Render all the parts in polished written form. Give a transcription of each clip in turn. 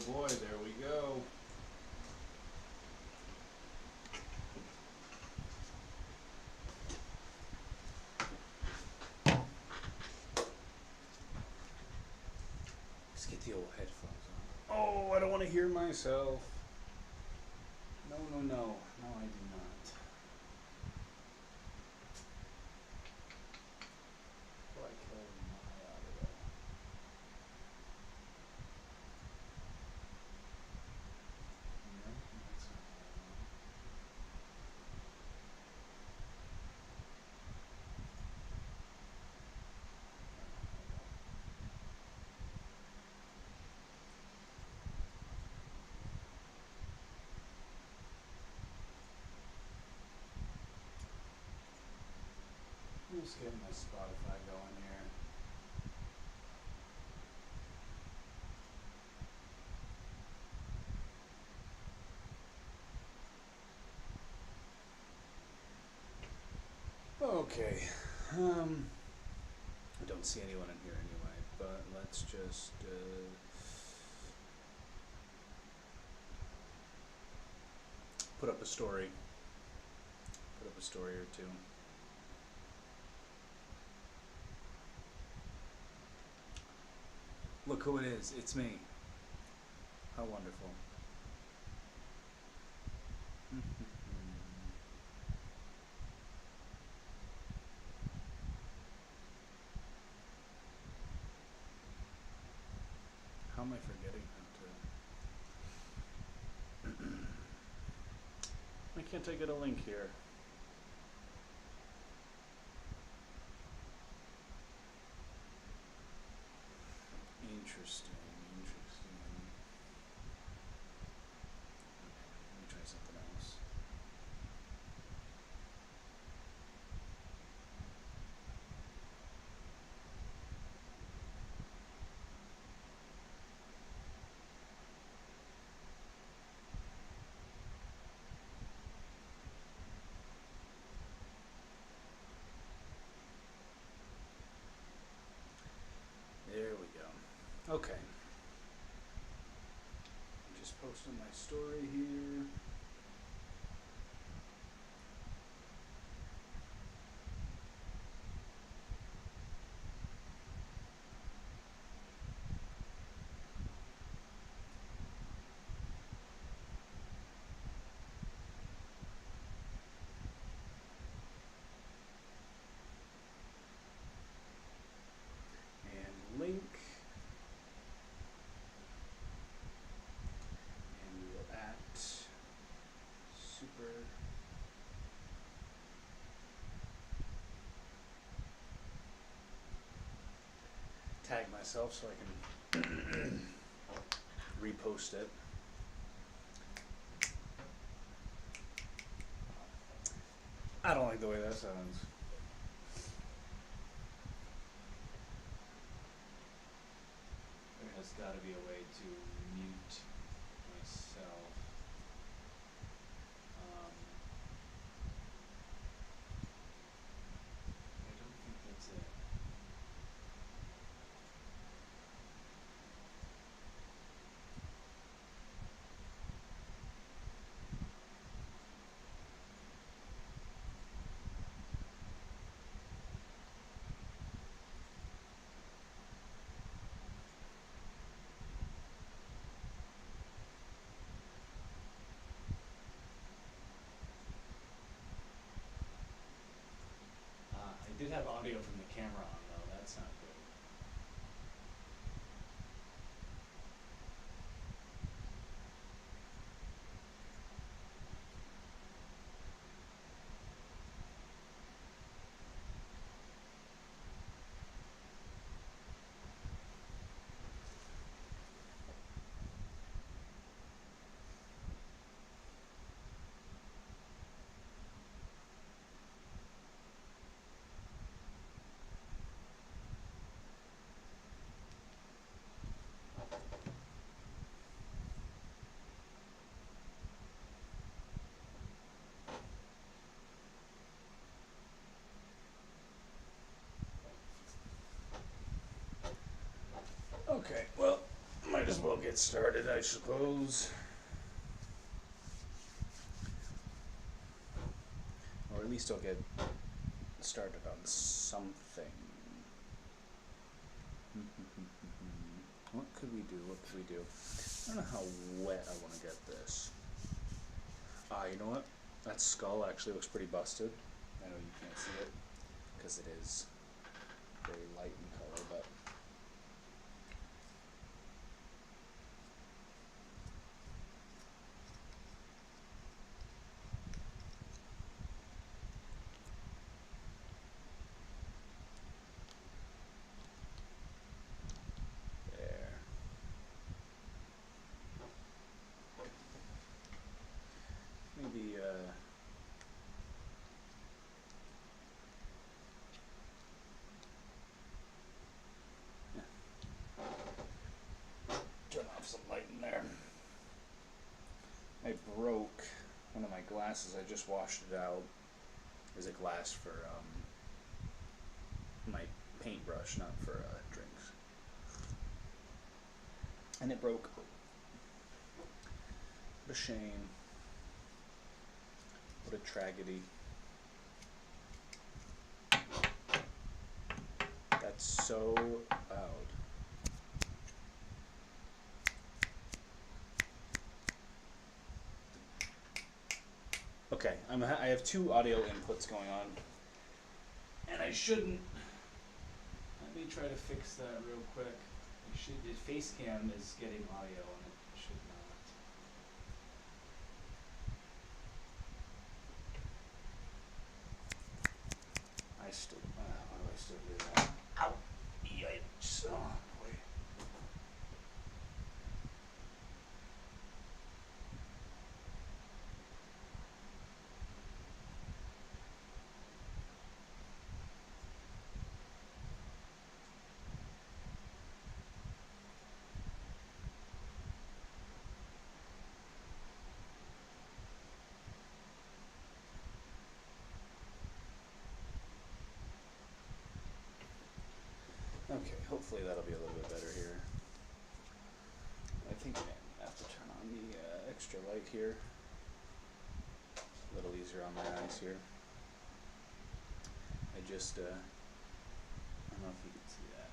boy, there we go. Let's get the old headphones on. Oh, I don't want to hear myself. No, no, no. No, I do not. Why kill my audio? No, that's not what I want. I'm just getting my Spotify going here. Okay. I don't see anyone in here anyway, but let's just put up a story. Put up a story or two. Look who it is. It's me. How wonderful. How am I forgetting how to... Why can't I get a link here? Interesting, interesting. Okay, let me try something else. There we go. Okay. I'm just posting my story here. And link. And we will at super tag myself so I can repost it. I don't like the way that sounds. There has got to be a way to mute myself. I don't think that's it. I did have audio from the camera on though, that's not good. well get started, I suppose. Or at least I'll get started on something. What could we do? What could we do? I don't know how wet I want to get this. You know what? That skull actually looks pretty busted. I know you can't see it because it is very light in color, but there. Maybe turn off some light in there. I broke one of my glasses. I just washed it out. There's a glass for my paintbrush, not for drinks. And it broke. What a shame. What a tragedy. That's so loud. Okay, I have two audio inputs going on, and I shouldn't. Let me try to fix that real quick. The face cam is getting audio, and it should not. Why do I still do that? Ow! Yikes! Oh boy. Okay, hopefully that'll be a little bit better here. I think I have to turn on the extra light here. A little easier on my eyes here. I don't know if you can see that.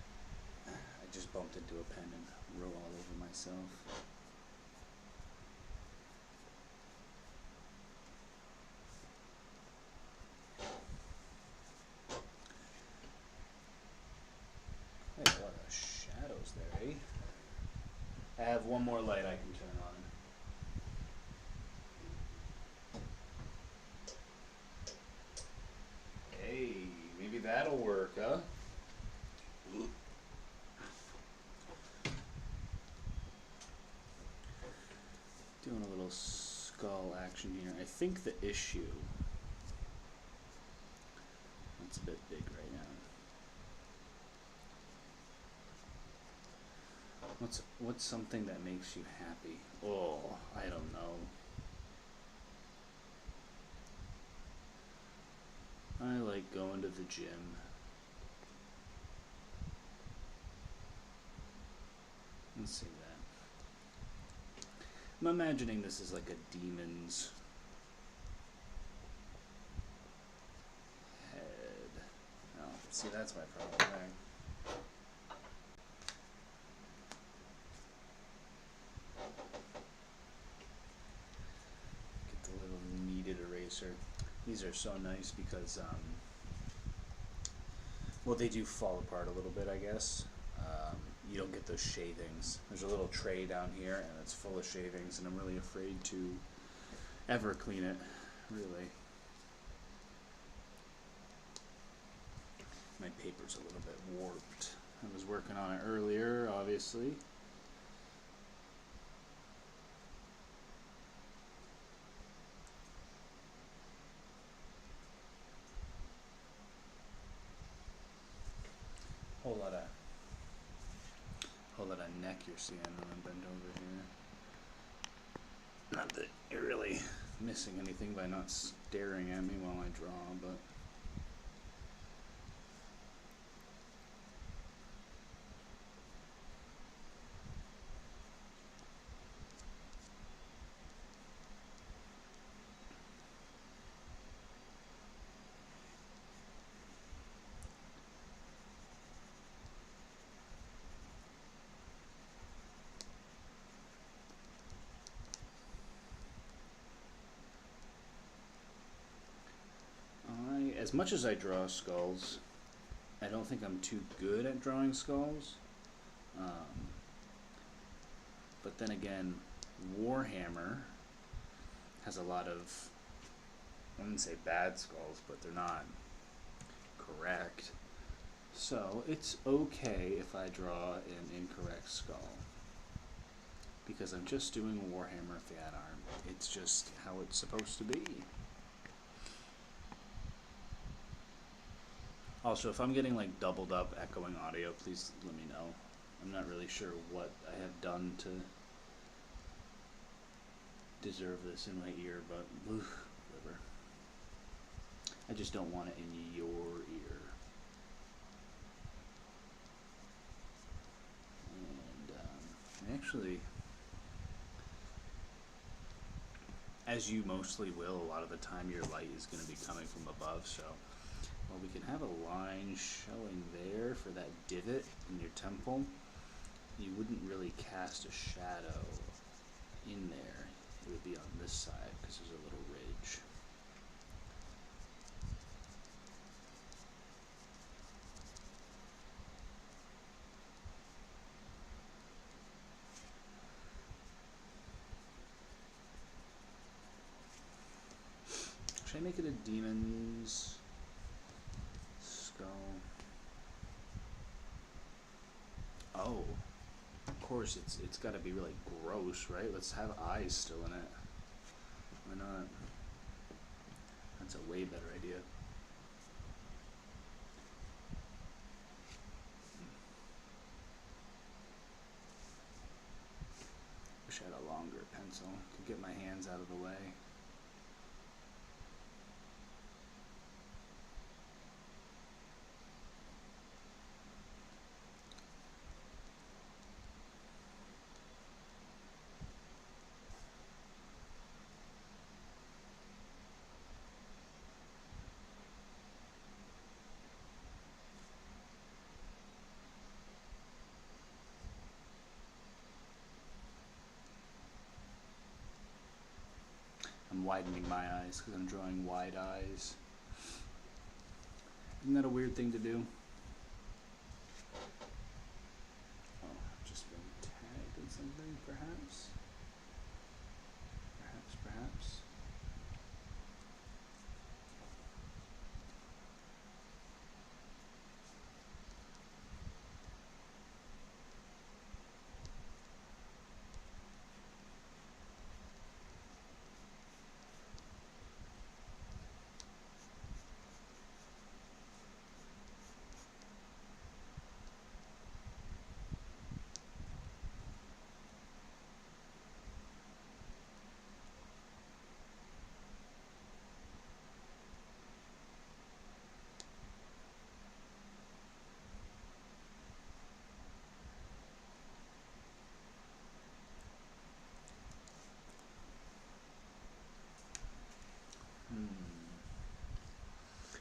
I just bumped into a pen and wrote all over myself. Hey, a lot of shadows there, eh? I have one more light I can turn on. Hey, maybe that'll work, huh? Doing a little skull action here. I think the issue, it's a bit big right now. What's something that makes you happy? Oh, I don't know. I like going to the gym. Let's see that. I'm imagining this is like a demon's head. Oh, see, that's my problem there. Get the little kneaded eraser. These are so nice because, well, they do fall apart a little bit, I guess. You don't get those shavings. There's a little tray down here, and it's full of shavings, and I'm really afraid to ever clean it, really. My paper's a little bit warped. I was working on it earlier, obviously. Whole lot of neck you're seeing when I'm bent over here. Not that you're really missing anything by not staring at me while I draw, but as much as I draw skulls, I don't think I'm too good at drawing skulls. But then again, Warhammer has a lot of, I wouldn't say bad skulls, but they're not correct. So it's okay if I draw an incorrect skull, because I'm just doing Warhammer fan art. It's just how it's supposed to be. Also, if I'm getting like doubled up echoing audio, please let me know. I'm not really sure what I have done to deserve this in my ear, but whatever. I just don't want it in your ear. And actually, as you mostly will, a lot of the time your light is going to be coming from above, so well, we can have a line showing there for that divot in your temple. You wouldn't really cast a shadow in there. It would be on this side because there's a little ridge. Should I make it a demon's skull? Oh, of course it's got to be really gross, right? Let's have eyes still in it. Why not? That's a way better idea. Wish I had a longer pencil. Could get my hands out of the way. I'm widening my eyes because I'm drawing wide eyes. Isn't that a weird thing to do? Oh, I've just been tagged in something, perhaps? Perhaps.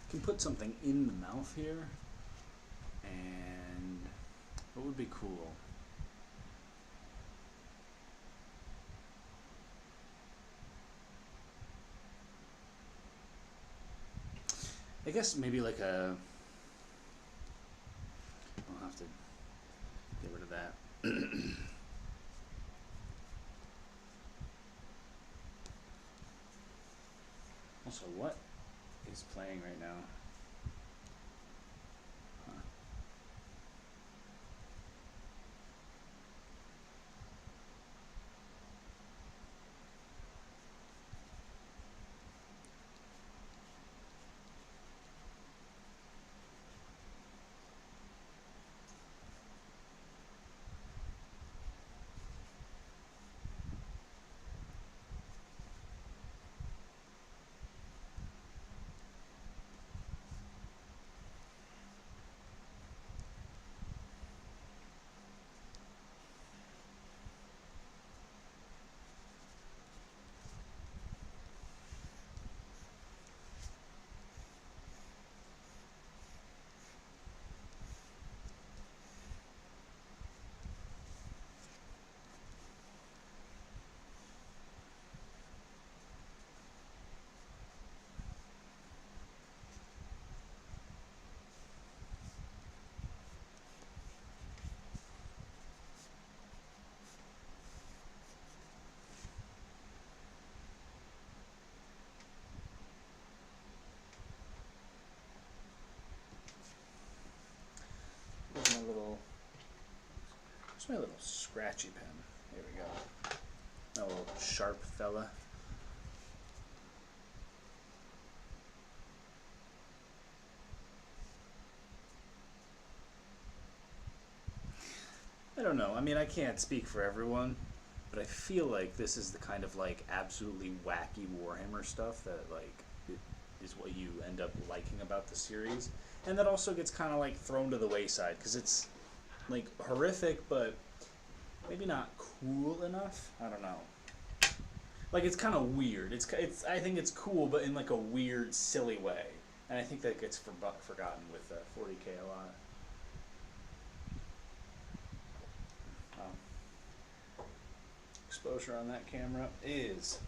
Can put something in the mouth here, and what would be cool? I guess maybe like a, I'll have to get rid of that. Also, what is playing right now? Huh. my little scratchy pen? There we go. My little sharp fella. I don't know. I mean, I can't speak for everyone, but I feel like this is the kind of like absolutely wacky Warhammer stuff that like is what you end up liking about the series, and that also gets kind of like thrown to the wayside because it's like horrific, but maybe not cool enough. I don't know. Like it's kind of weird. It's I think it's cool, but in like a weird, silly way, and I think that gets forgotten with 40K a lot. Exposure on that camera is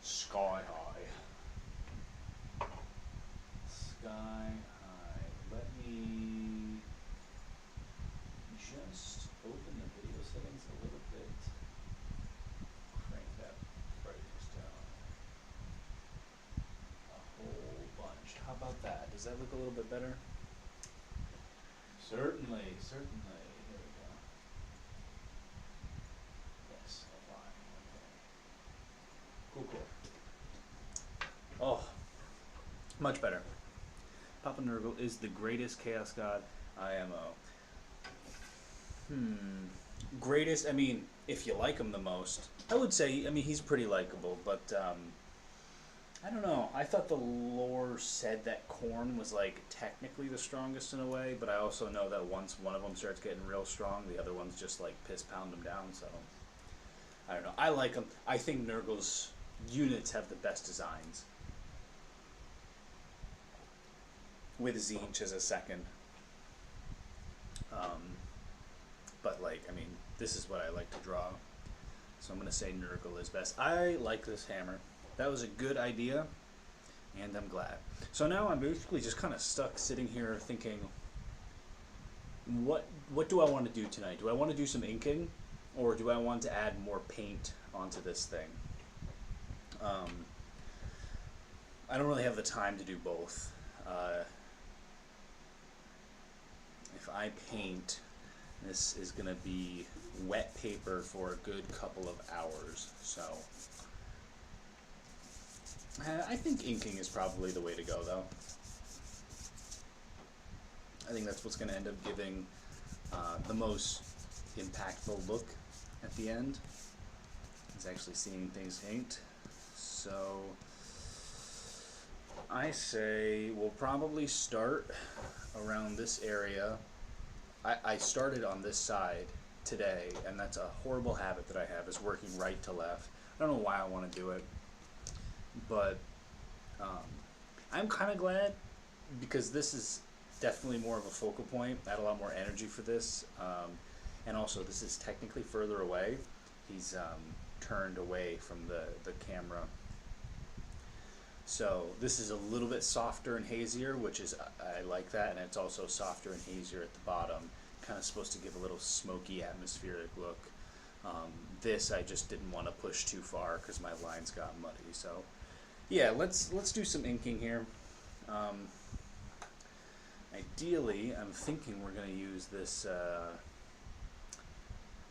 sky high. Sky high. Let me just open the video settings a little bit. Crank that brightness down a whole bunch. How about that? Does that look a little bit better? Certainly, certainly. Here we go. Yes, fine. Okay. Cool, cool. Oh, much better. Papa Nurgle is the greatest Chaos God IMO. Greatest, I mean, if you like him the most, I would say, I mean, he's pretty likable, but, I don't know. I thought the lore said that Khorne was, like, technically the strongest in a way, but I also know that once one of them starts getting real strong, the other ones just, like, piss-pound him down, so... I don't know. I like him. I think Nurgle's units have the best designs. With Tzeentch as a second. But, like, I mean, this is what I like to draw. So I'm going to say Nurgle is best. I like this hammer. That was a good idea, and I'm glad. So now I'm basically just kind of stuck sitting here thinking, what do I want to do tonight? Do I want to do some inking, or do I want to add more paint onto this thing? I don't really have the time to do both. If I paint, this is going to be wet paper for a good couple of hours, so I think inking is probably the way to go, though. I think that's what's going to end up giving the most impactful look at the end, is actually seeing things inked. So I say we'll probably start around this area. I started on this side today, and that's a horrible habit that I have, is working right to left. I don't know why I want to do it, but I'm kind of glad, because this is definitely more of a focal point. I had a lot more energy for this, and also this is technically further away. He's turned away from the camera. So this is a little bit softer and hazier, which is, I like that, and it's also softer and hazier at the bottom. Kind of supposed to give a little smoky, atmospheric look. This I just didn't want to push too far because my lines got muddy. So yeah, let's do some inking here. Ideally, I'm thinking we're going to use this,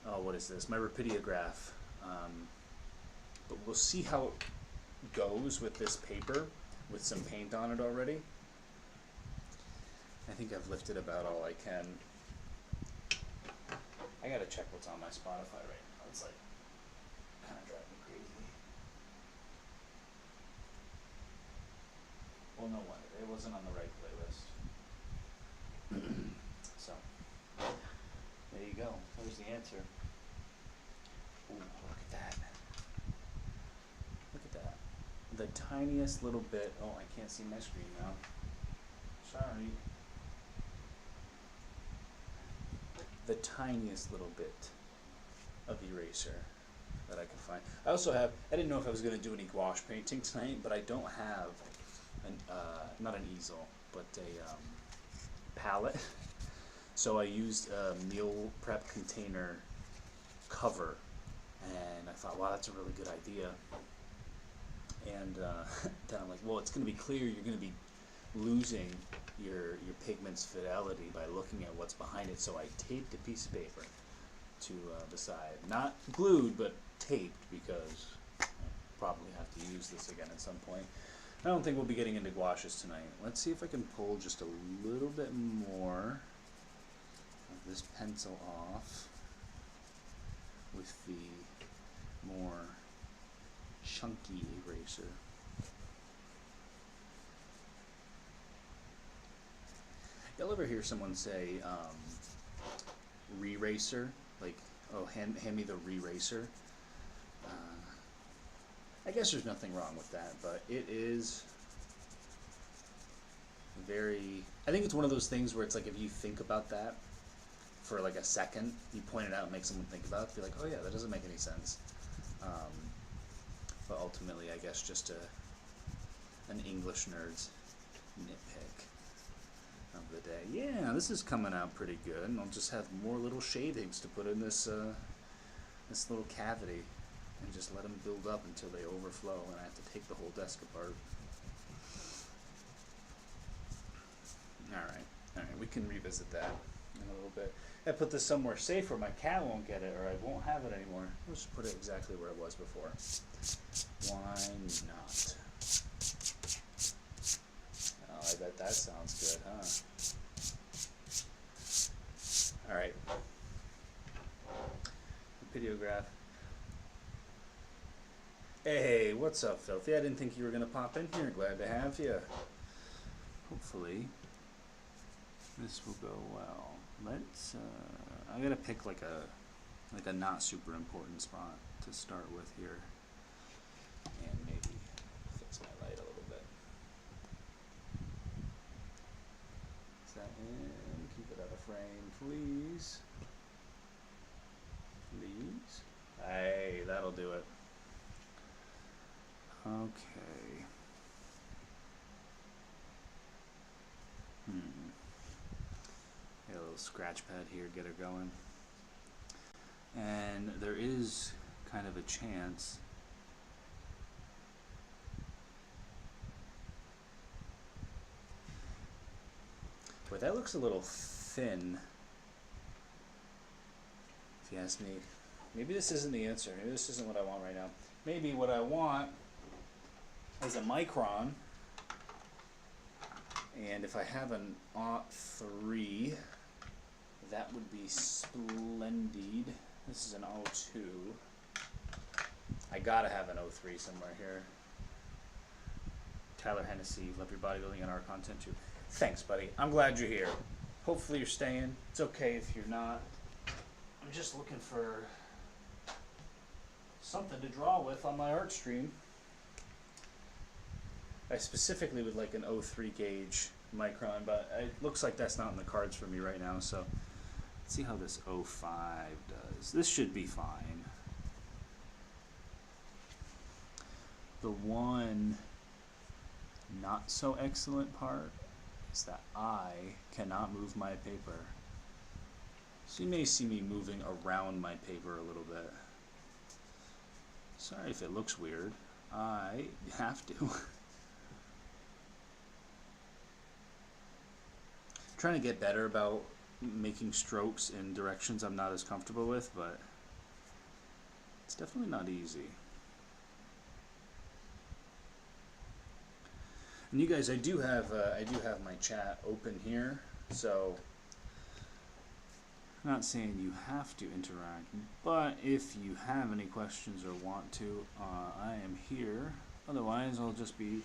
what is this? My Rapidiograph. But we'll see how it goes with this paper with some paint on it already. I think I've lifted about all I can. I gotta check what's on my Spotify right now. It's like kind of driving me crazy. Well, no wonder. It wasn't on the right playlist. So, there you go. There's the answer. Ooh, look at that. Look at that. The tiniest little bit. Oh, I can't see my screen now. Sorry. The tiniest little bit of eraser that I can find. I also have, I didn't know if I was going to do any gouache painting tonight, but I don't have, not an easel, but a palette. So I used a meal prep container cover, and I thought, wow, that's a really good idea. And then I'm like, well, it's going to be clear, you're going to be losing your pigment's fidelity by looking at what's behind it. So I taped a piece of paper to the side. Not glued, but taped, because I'll probably have to use this again at some point. I don't think we'll be getting into gouaches tonight. Let's see if I can pull just a little bit more of this pencil off with the more chunky eraser. You'll ever hear someone say re-racer? Like, oh, hand me the re-racer. I guess there's nothing wrong with that, but it is very... I think it's one of those things where it's like if you think about that for like a second, you point it out and make someone think about it, be like, oh yeah, that doesn't make any sense. But ultimately, I guess just an English nerd's nitpick of the day. Yeah, this is coming out pretty good, and I'll just have more little shavings to put in this this little cavity, and just let them build up until they overflow, and I have to take the whole desk apart. Alright, we can revisit that in a little bit. I put this somewhere safe where my cat won't get it, or I won't have it anymore. I'll just put it exactly where it was before. Why not? Oh, I bet that sounds good, huh? Alright. Videograph. Hey, what's up, Filthy? I didn't think you were going to pop in here. Glad to have you. Hopefully, this will go well. Let's, I'm going to pick like a not super important spot to start with here. And maybe fix my light a little bit. Is that in? Keep it out of frame, please. Please. Hey, that'll do it. Okay. Get a little scratch pad here, get her going. And there is kind of a chance but that looks a little thin, if you ask me. Maybe this isn't the answer. Maybe this isn't what I want right now. Maybe what I want is a micron, and if I have an 03, that would be splendid. This is an 02. I gotta have an 03 somewhere here. Tyler Hennessy, love your bodybuilding and our content too. Thanks, buddy. I'm glad you're here. Hopefully you're staying. It's okay if you're not. I'm just looking for something to draw with on my art stream. I specifically would like an 03 gauge micron, but it looks like that's not in the cards for me right now, so let's see how this 05 does. This should be fine. The one not so excellent part is that I cannot move my paper. So you may see me moving around my paper a little bit. Sorry if it looks weird. I have to. Trying to get better about making strokes in directions I'm not as comfortable with, but it's definitely not easy. And you guys, I do have my chat open here, so I'm not saying you have to interact, but if you have any questions or want to, I am here. Otherwise, I'll just be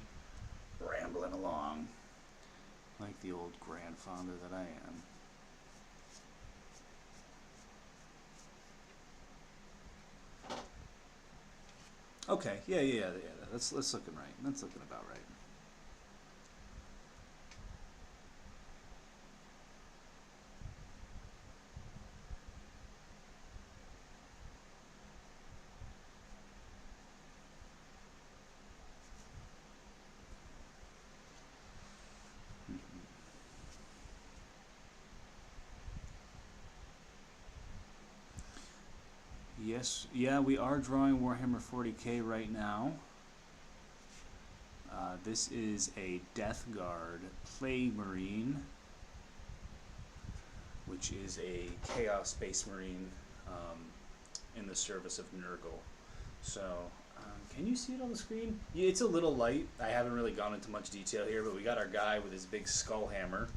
rambling along like the old grandfather that I am. Okay, yeah. That's looking right. That's looking about right. Yes, yeah, we are drawing Warhammer 40k right now. This is a Death Guard Plague Marine, which is a Chaos Space Marine in the service of Nurgle. So, can you see it on the screen? Yeah, it's a little light. I haven't really gone into much detail here, but we got our guy with his big skull hammer,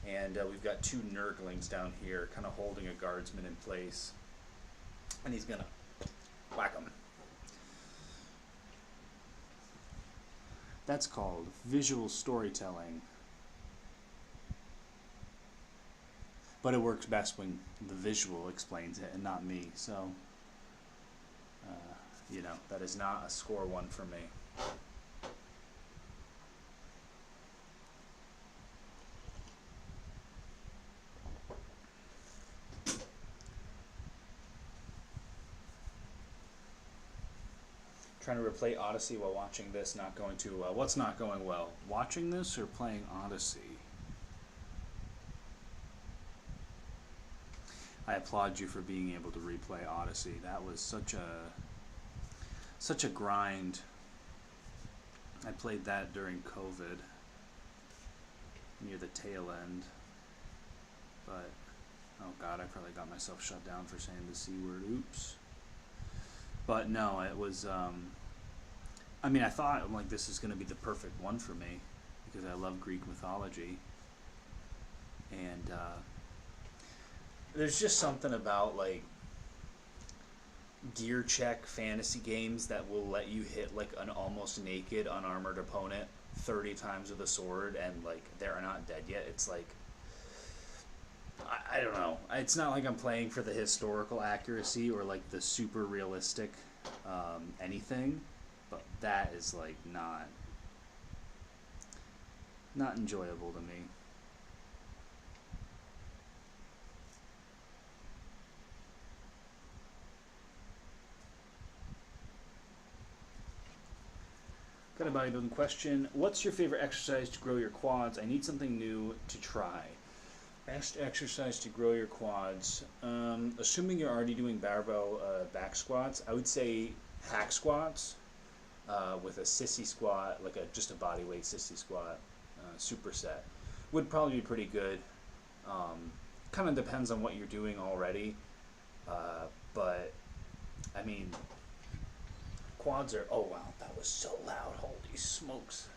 and we've got 2 Nurglings down here kind of holding a guardsman in place. And he's going to whack him. That's called visual storytelling. But it works best when the visual explains it and not me. So, you know, that is not a score 1 for me. Trying to replay Odyssey while watching this, not going too well. What's not going well? Watching this or playing Odyssey? I applaud you for being able to replay Odyssey. That was such a grind. I played that during COVID, near the tail end. But, oh god, I probably got myself shut down for saying the C word. Oops. But no, it was, I mean, I thought, like, this is going to be the perfect one for me, because I love Greek mythology. And, there's just something about, like, gear check fantasy games that will let you hit, like, an almost naked, unarmored opponent 30 times with a sword, and, like, they're not dead yet. It's like, I don't know. It's not like I'm playing for the historical accuracy or like the super realistic anything, but that is like not enjoyable to me. Got a bodybuilding question. What's your favorite exercise to grow your quads? I need something new to try. Best exercise to grow your quads. Assuming you're already doing barbell back squats, I would say hack squats with a sissy squat, like just a body weight sissy squat, superset, would probably be pretty good. Kind of depends on what you're doing already, but I mean, quads are. Oh wow, that was so loud! Holy smokes!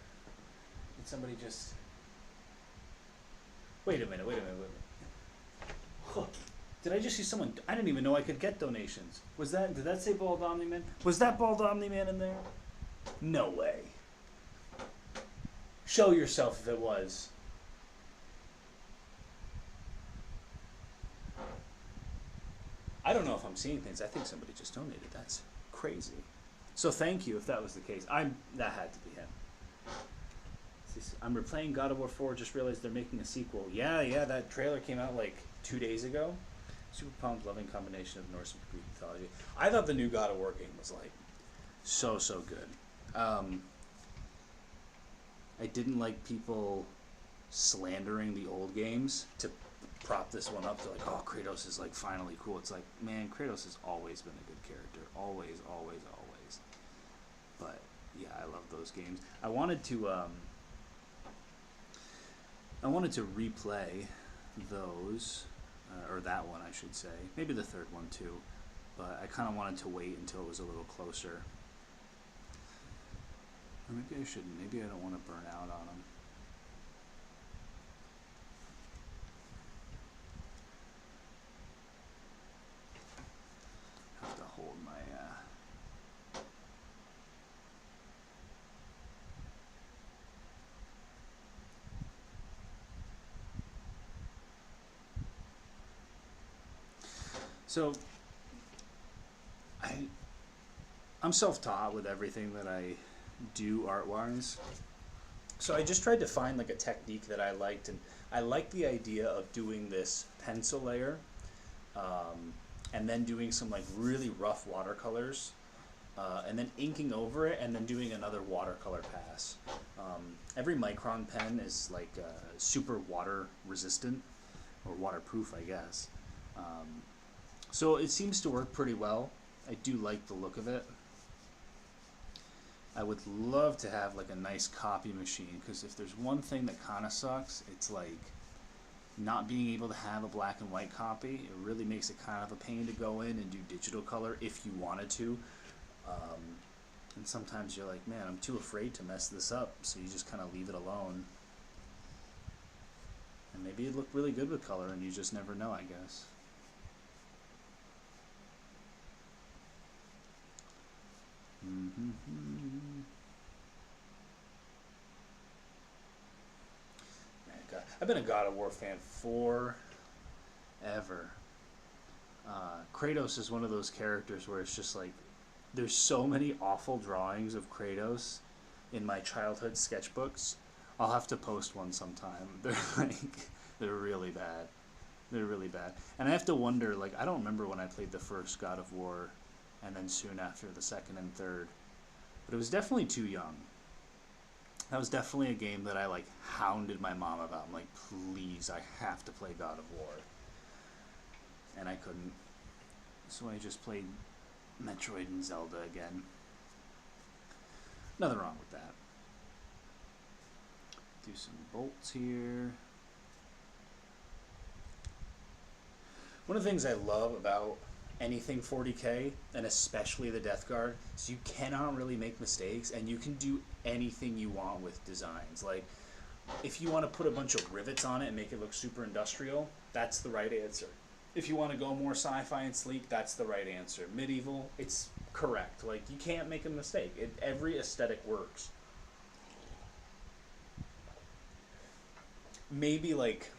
Did somebody just? Wait a minute. Huh. Did I just see someone? I didn't even know I could get donations. Did that say Bald Omni-Man? Was that Bald Omni-Man in there? No way. Show yourself if it was. I don't know if I'm seeing things. I think somebody just donated. That's crazy. So thank you if that was the case. That had to be him. I'm replaying God of War 4, just realized they're making a sequel. Yeah, that trailer came out like 2 days ago. Super pumped, loving combination of Norse and Greek mythology. I thought the new God of War game was like so good. I didn't like people slandering the old games to prop this one up. They're like, oh, Kratos is like finally cool. It's like, man, Kratos has always been a good character. Always. But yeah, I love those games. I wanted to replay those, or that one I should say, maybe the third one too, but I kind of wanted to wait until it was a little closer. Or maybe I shouldn't, maybe I don't want to burn out on them. Have to hold my, So, I'm self-taught with everything that I do art-wise. So I just tried to find like a technique that I liked, and I like the idea of doing this pencil layer, and then doing some like really rough watercolors, and then inking over it, and then doing another watercolor pass. Every Micron pen is like super water resistant, or waterproof, I guess. So it seems to work pretty well. I do like the look of it. I would love to have like a nice copy machine, because if there's one thing that kind of sucks, it's like not being able to have a black and white copy, it really makes it kind of a pain to go in and do digital color if you wanted to. And sometimes you're like, man, I'm too afraid to mess this up, so you just kind of leave it alone. And maybe it looked really good with color and you just never know, I guess. I've been a God of War fan forever. Kratos is one of those characters where it's just like, there's so many awful drawings of Kratos in my childhood sketchbooks. I'll have to post one sometime. They're really bad. They're really bad. And I have to wonder, like, I don't remember when I played the first God of War and then soon after the second and third. But it was definitely too young. That was definitely a game that I, like, hounded my mom about. I'm like, please, I have to play God of War. And I couldn't. So I just played Metroid and Zelda again. Nothing wrong with that. Do some bolts here. One of the things I love about anything 40K, and especially the Death Guard, is you cannot really make mistakes, and you can do anything you want with designs. Like, if you want to put a bunch of rivets on it and make it look super industrial, that's the right answer. If you want to go more sci-fi and sleek, that's the right answer. Medieval, it's correct. Like, you can't make a mistake. Every aesthetic works. Maybe, like,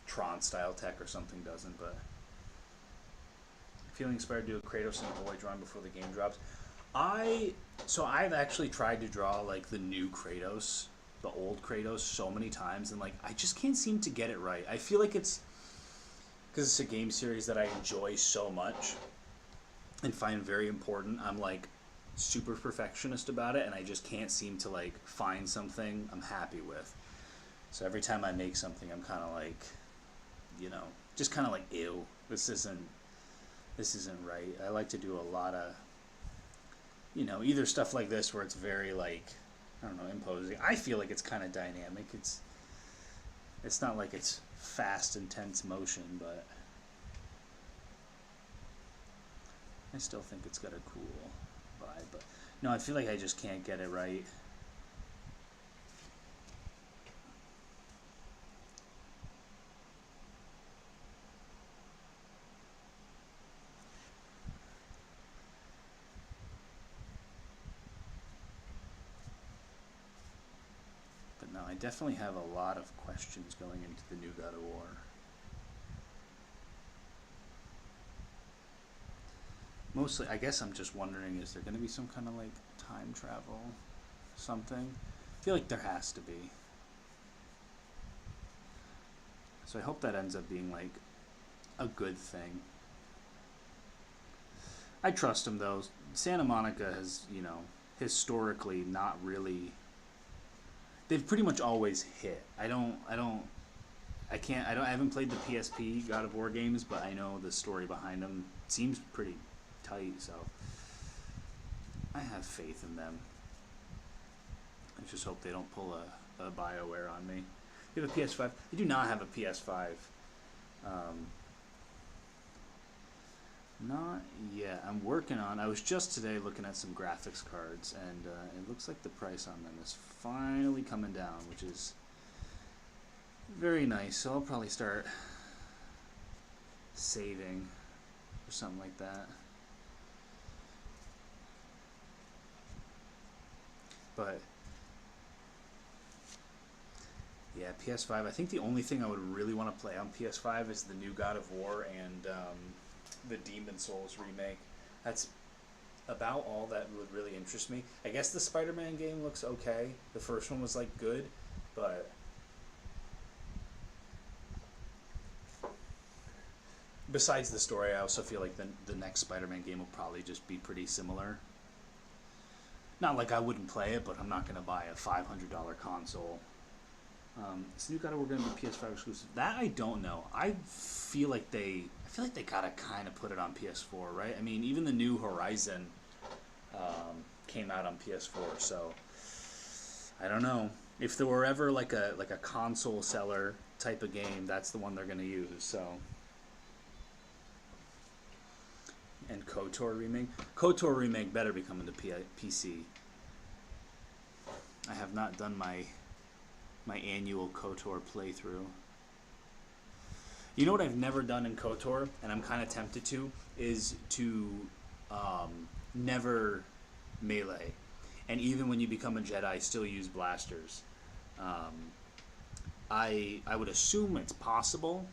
Tron-style tech or something doesn't, but... Feeling inspired to do a Kratos and a boy drawing before the game drops. I've actually tried to draw, like, the new Kratos, the old Kratos, so many times, and, like, I just can't seem to get it right. I feel like it's... because it's a game series that I enjoy so much and find very important. I'm, like, super perfectionist about it, and I just can't seem to, like, find something I'm happy with. So every time I make something, I'm kind of like, you know, just kind of like, ew, this isn't right. I like to do a lot of, you know, either stuff like this where it's very, like, I don't know, imposing. I feel like it's kind of dynamic. It's not like it's fast, intense motion, but I still think it's got a cool vibe. But no, I feel like I just can't get it right. But no, I definitely have a lot of questions going into the new God of War. Mostly, I guess I'm just wondering, is there going to be some kind of, like, time travel, something? I feel like there has to be. So I hope that ends up being, like, a good thing. I trust them, though. Santa Monica has, you know, historically not really... They've pretty much always hit. I haven't played the PSP God of War games, but I know the story behind them seems pretty tight, so I have faith in them. I just hope they don't pull a BioWare on me. You have a PS5? I do not have a PS5. Not yet. I'm working on... I was just today looking at some graphics cards, and it looks like the price on them is finally coming down, which is very nice. So I'll probably start saving or something like that. But yeah, PS5. I think the only thing I would really want to play on PS5 is the new God of War and the Demon Souls remake. That's about all that would really interest me. I guess the Spider-Man game looks okay. The first one was, like, good, but besides the story, I also feel like the next Spider-Man game will probably just be pretty similar. Not like I wouldn't play it, but I'm not going to buy a $500 console. Is new God of War going to be PS5 exclusive? That I don't know. I feel like they gotta kind of put it on PS4, right? I mean, even the new Horizon came out on PS4, so I don't know. If there were ever like a console seller type of game, that's the one they're going to use. So, and KOTOR remake. KOTOR remake better be coming to PC. I have not done my annual KOTOR playthrough. You know what I've never done in KOTOR, and I'm kind of tempted to, is to never melee. And even when you become a Jedi, still use blasters. I would assume it's possible,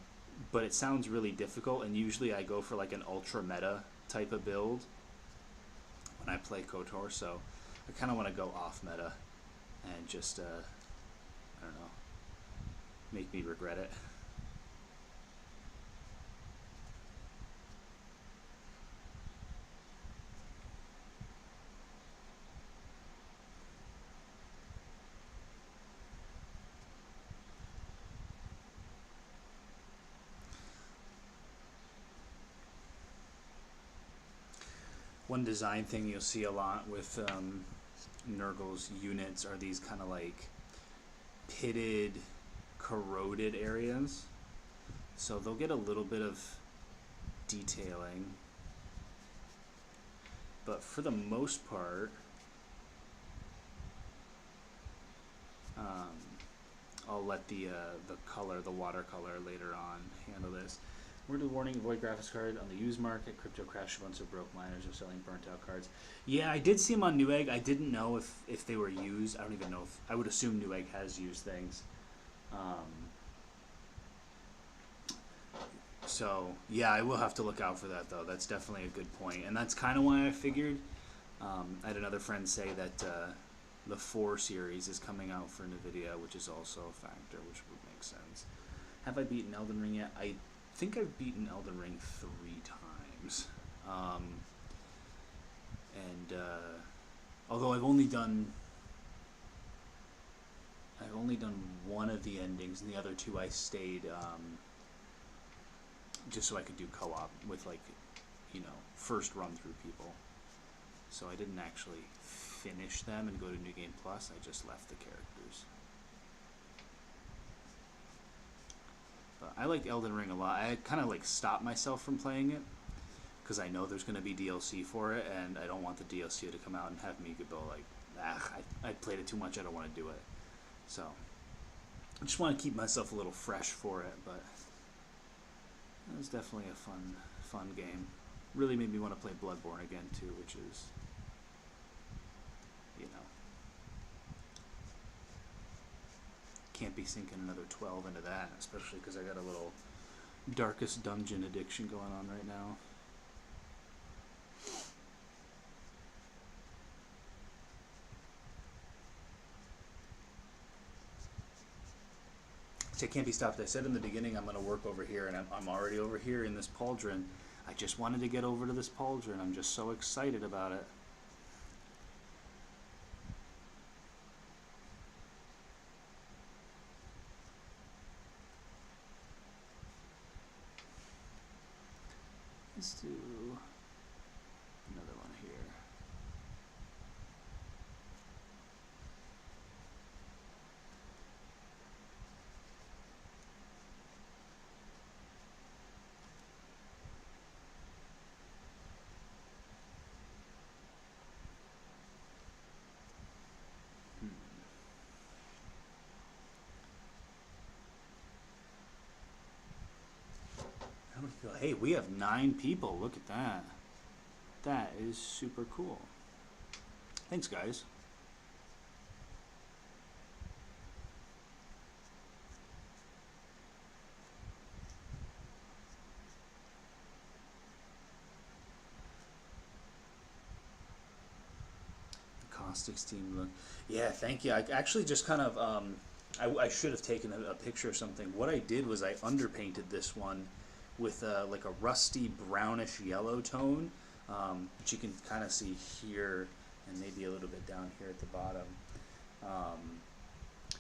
but it sounds really difficult, and usually I go for like an ultra meta type of build when I play KOTOR, so I kind of want to go off meta and just, I don't know, make me regret it. One design thing you'll see a lot with Nurgle's units are these kind of like pitted, corroded areas. So they'll get a little bit of detailing, but for the most part, I'll let the color, the watercolor later on handle this. Word of warning, void graphics card on the used market. Crypto crash, a bunch of broke miners are selling burnt out cards. Yeah, I did see them on Newegg. I didn't know if they were used. I don't even know if, I would assume Newegg has used things. So yeah, I will have to look out for that though. That's definitely a good point, and that's kind of why I figured. I had another friend say that the 4 series is coming out for NVIDIA, which is also a factor, which would make sense. Have I beaten Elden Ring yet? I think I've beaten Elden Ring 3 times. Although I've only done one of the endings, and the other 2 I stayed just so I could do co-op with, like, you know, first run through people. So I didn't actually finish them and go to New Game Plus. I just left the characters. But I like Elden Ring a lot. I kind of like stopped myself from playing it because I know there's going to be DLC for it, and I don't want the DLC to come out and have me go like, I played it too much, I don't want to do it. So I just want to keep myself a little fresh for it, but it was definitely a fun game. Really made me want to play Bloodborne again too, which is, you know, can't be sinking another 12 into that, especially because I got a little Darkest Dungeon addiction going on right now. So I can't be stopped. I said in the beginning I'm going to work over here, and I'm already over here in this pauldron. I just wanted to get over to this pauldron. I'm just so excited about it. Let's do another one here. Hey, we have 9 people. Look at that. That is super cool. Thanks, guys. The Caustic Steam look. Yeah, thank you. I actually just kind of, I should have taken a picture or something. What I did was I underpainted this one with like a rusty brownish yellow tone, which you can kind of see here and maybe a little bit down here at the bottom.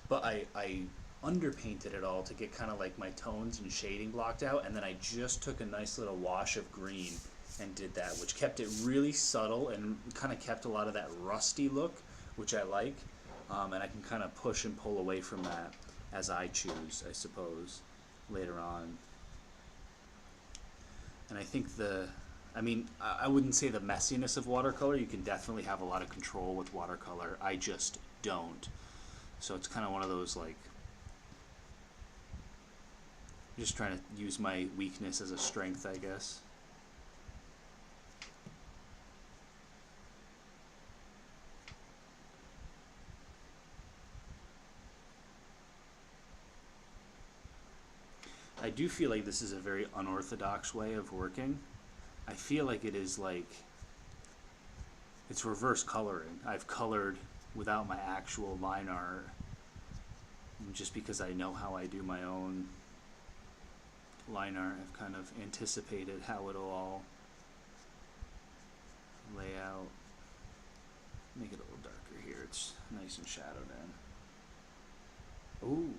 But I underpainted it all to get kind of like my tones and shading blocked out, and then I just took a nice little wash of green and did that, which kept it really subtle and kind of kept a lot of that rusty look, which I like, and I can kind of push and pull away from that as I choose, I suppose, later on. And I think I wouldn't say the messiness of watercolor. You can definitely have a lot of control with watercolor. I just don't. So it's kind of one of those, like, just trying to use my weakness as a strength, I guess. I do feel like this is a very unorthodox way of working. I feel like it is like, it's reverse coloring. I've colored without my actual line art, just because I know how I do my own line art. I've kind of anticipated how it'll all lay out. Make it a little darker here. It's nice and shadowed in. Ooh.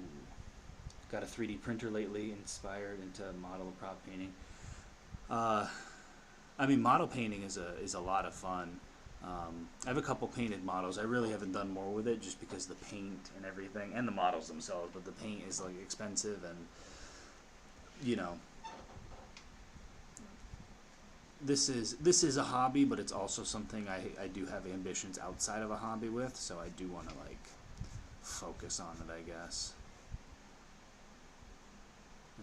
Got a 3D printer lately, inspired into model prop painting. I mean, model painting is a lot of fun. I have a couple painted models. I really haven't done more with it just because the paint and everything, and the models themselves, but the paint is like expensive, and you know, this is a hobby, but it's also something I do have ambitions outside of a hobby with, so I do want to like focus on it, I guess.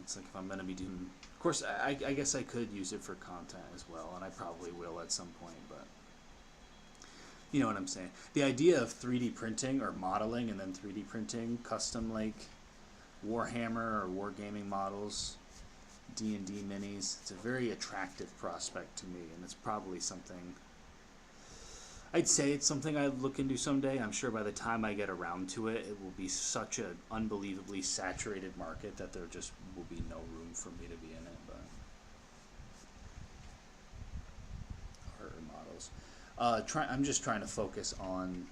It's like if I'm going to be doing, of course, I guess I could use it for content as well, and I probably will at some point, but you know what I'm saying. The idea of 3D printing or modeling and then 3D printing custom like Warhammer or wargaming models, D&D minis, it's a very attractive prospect to me, and it's probably something, I'd say it's something I'd look into someday. I'm sure by the time I get around to it, it will be such an unbelievably saturated market that there just will be no room for me to be in it. But art models. I'm just trying to focus on.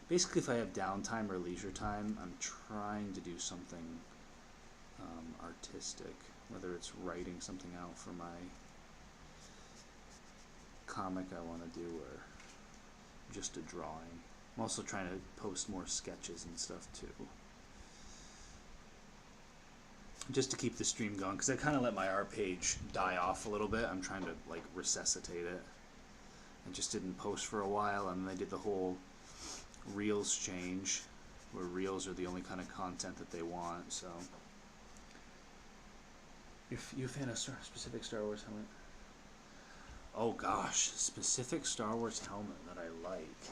Basically, if I have downtime or leisure time, I'm trying to do something artistic, whether it's writing something out for my comic I want to do, or just a drawing. I'm also trying to post more sketches and stuff too, just to keep the stream going, because I kind of let my art page die off a little bit. I'm trying to like resuscitate it. I just didn't post for a while, and then I did the whole Reels change, where Reels are the only kind of content that they want. So if you're a fan of specific Star Wars helmet. Oh gosh, specific Star Wars helmet that I like.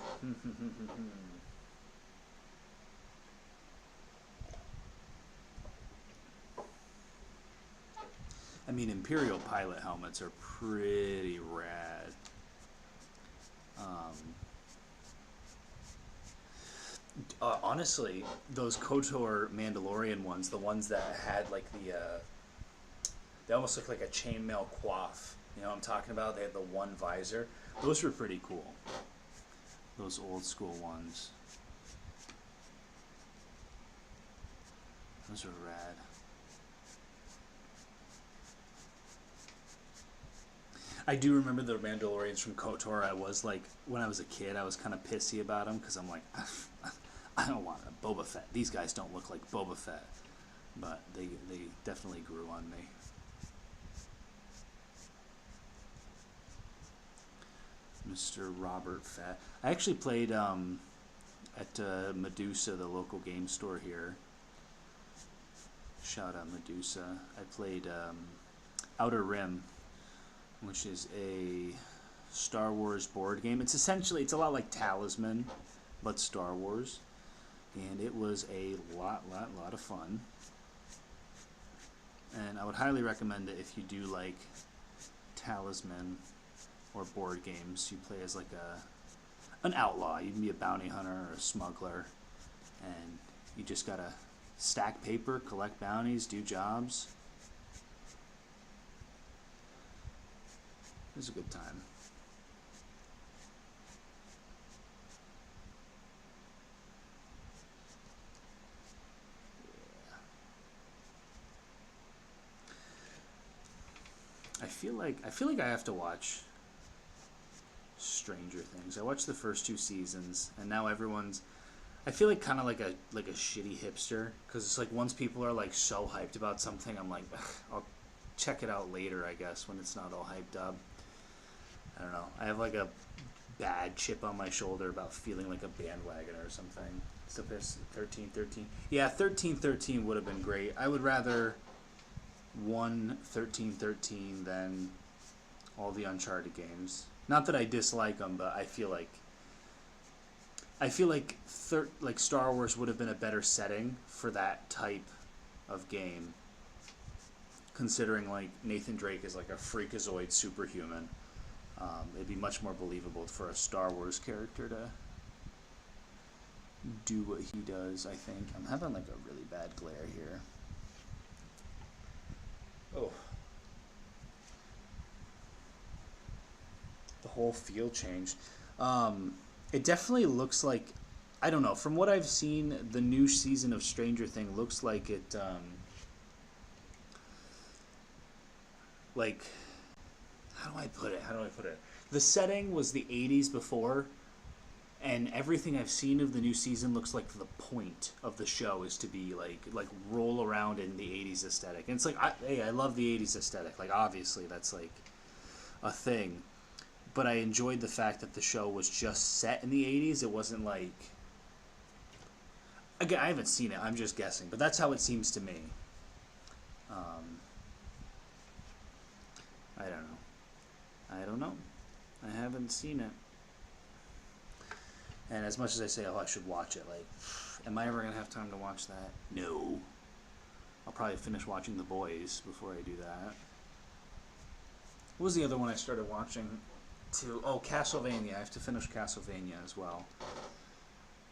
I mean, Imperial pilot helmets are pretty rad. Honestly, those KOTOR Mandalorian ones, the ones that had like they almost look like a chainmail coif. You know what I'm talking about? They had the one visor. Those were pretty cool. Those old school ones. Those were rad. I do remember the Mandalorians from KOTOR. I was like, when I was a kid, I was kind of pissy about them because I'm like, I don't want a Boba Fett. These guys don't look like Boba Fett. But they definitely grew on me. Mr. Robert Fett. I actually played at Medusa, the local game store here. Shout out Medusa. I played Outer Rim, which is a Star Wars board game. It's a lot like Talisman, but Star Wars. And it was a lot of fun. And I would highly recommend it if you do like Talisman or board games. You play as like an outlaw. You can be a bounty hunter or a smuggler, and you just gotta stack paper, collect bounties, do jobs. It was a good time. Yeah. I feel like I have to watch Stranger Things. I watched the first 2 seasons, and now everyone's I feel like kind of like a shitty hipster, because it's like once people are like so hyped about something, I'm like, ugh, I'll check it out later, I guess, when it's not all hyped up. I don't know. I have like a bad chip on my shoulder about feeling like a bandwagoner or something. So there's 1313. Yeah, 1313 would have been great. I would rather 1313 than all the Uncharted games. Not that I dislike them, but I feel like Star Wars would have been a better setting for that type of game, considering like Nathan Drake is like a freakazoid superhuman. It'd be much more believable for a Star Wars character to do what he does, I think. I'm having like a really bad glare here. Oh. The whole feel changed. It definitely looks like, I don't know, from what I've seen, the new season of Stranger Things looks like it, like, how do I put it? The setting was the 80s before, and everything I've seen of the new season looks like the point of the show is to be like roll around in the 80s aesthetic. And it's like, I love the 80s aesthetic. Like, obviously, that's like a thing. But I enjoyed the fact that the show was just set in the 80s. It wasn't like... Again, I haven't seen it. I'm just guessing. But that's how it seems to me. I don't know. I haven't seen it. And as much as I say, oh, I should watch it, like, am I ever going to have time to watch that? No. I'll probably finish watching The Boys before I do that. What was the other one I started watching? Oh, Castlevania. I have to finish Castlevania as well.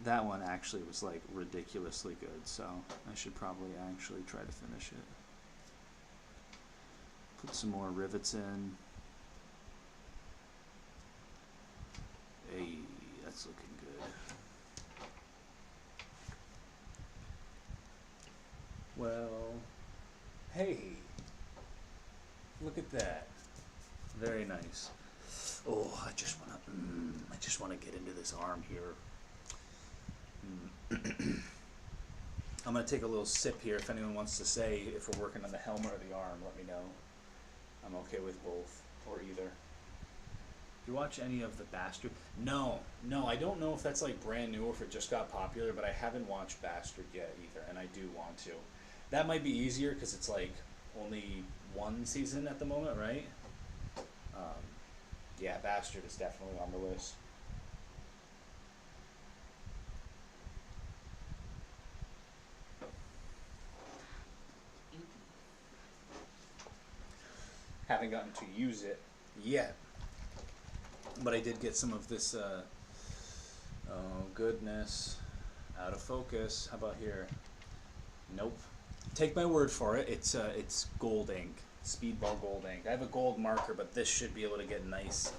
That one actually was like ridiculously good, so I should probably actually try to finish it. Put some more rivets in. Hey, that's looking good. Well, hey, look at that. Very nice. Oh, I just wanna get into this arm here. I'm gonna take a little sip here. If anyone wants to say if we're working on the helmet or the arm, let me know. I'm okay with both or either. Do you watch any of The Bastard? No, I don't know if that's like brand new or if it just got popular, but I haven't watched Bastard yet either, and I do want to. That might be easier because it's like only one season at the moment, right? Yeah, Bastard is definitely on the list. Haven't gotten to use it yet, but I did get some of this. Oh goodness, out of focus. How about here? Nope. Take my word for it. It's gold ink, Speedball gold ink. I have a gold marker, but this should be able to get nice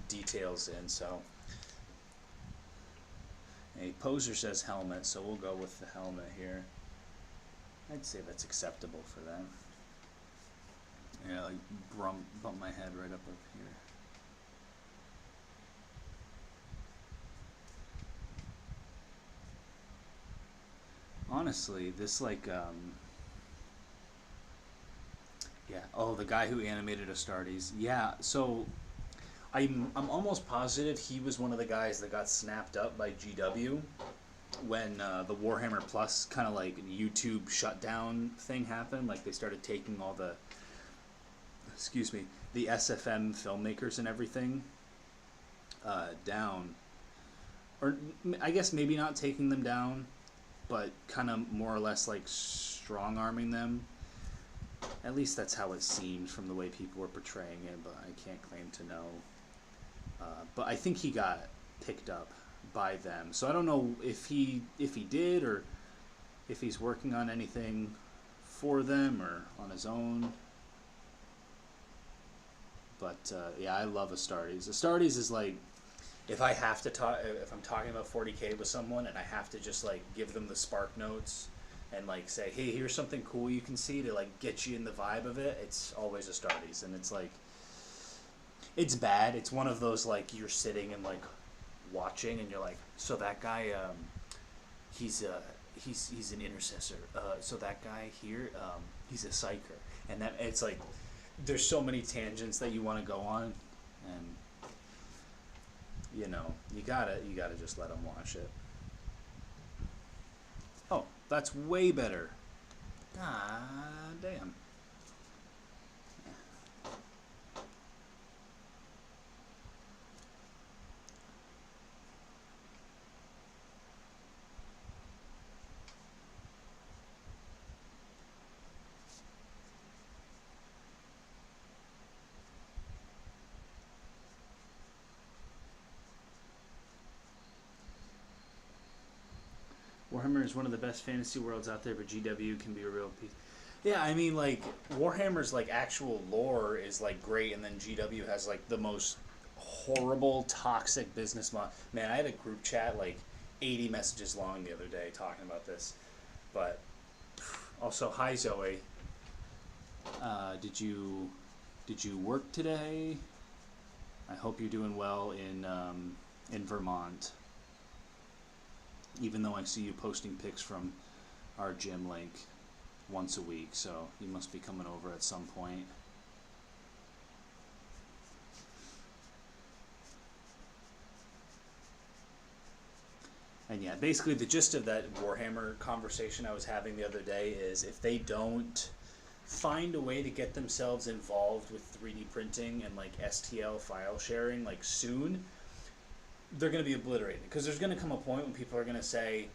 details in. So, a poser says helmet, so we'll go with the helmet here. I'd say that's acceptable for them. Yeah, like bump my head right up here. Honestly, this like yeah. Oh, the guy who animated Astartes. Yeah. So I'm almost positive he was one of the guys that got snapped up by GW when the Warhammer Plus kind of like YouTube shutdown thing happened. Like they started taking all the the SFM filmmakers and everything down, or I guess maybe not taking them down, but kind of more or less like strong arming them. At least that's how it seemed from the way people were portraying it, but I can't claim to know. But I think he got picked up by them, so I don't know if he did or if he's working on anything for them or on his own. But yeah, I love Astartes. Astartes is like, if I'm talking about 40K with someone and I have to just like give them the spark notes and like say, hey, here's something cool you can see to like get you in the vibe of it, it's always Astartes. And it's like, it's bad. It's one of those like you're sitting and like watching and you're like, so that guy he's an intercessor. So that guy here, he's a psyker, and that it's like there's so many tangents that you want to go on, and you gotta just let them watch it. Oh, that's way better. God damn. Warhammer is one of the best fantasy worlds out there, but GW can be a real piece. Yeah, I mean, like Warhammer's like actual lore is like great, and then GW has like the most horrible, toxic business model. Man, I had a group chat like 80 messages long the other day talking about this. But also, hi Zoe. Did you work today? I hope you're doing well in Vermont. Even though I see you posting pics from our gym link once a week, so you must be coming over at some point. And yeah, basically the gist of that Warhammer conversation I was having the other day is if they don't find a way to get themselves involved with 3D printing and like STL file sharing like soon, they're going to be obliterated, because there's going to come a point when people are going to say,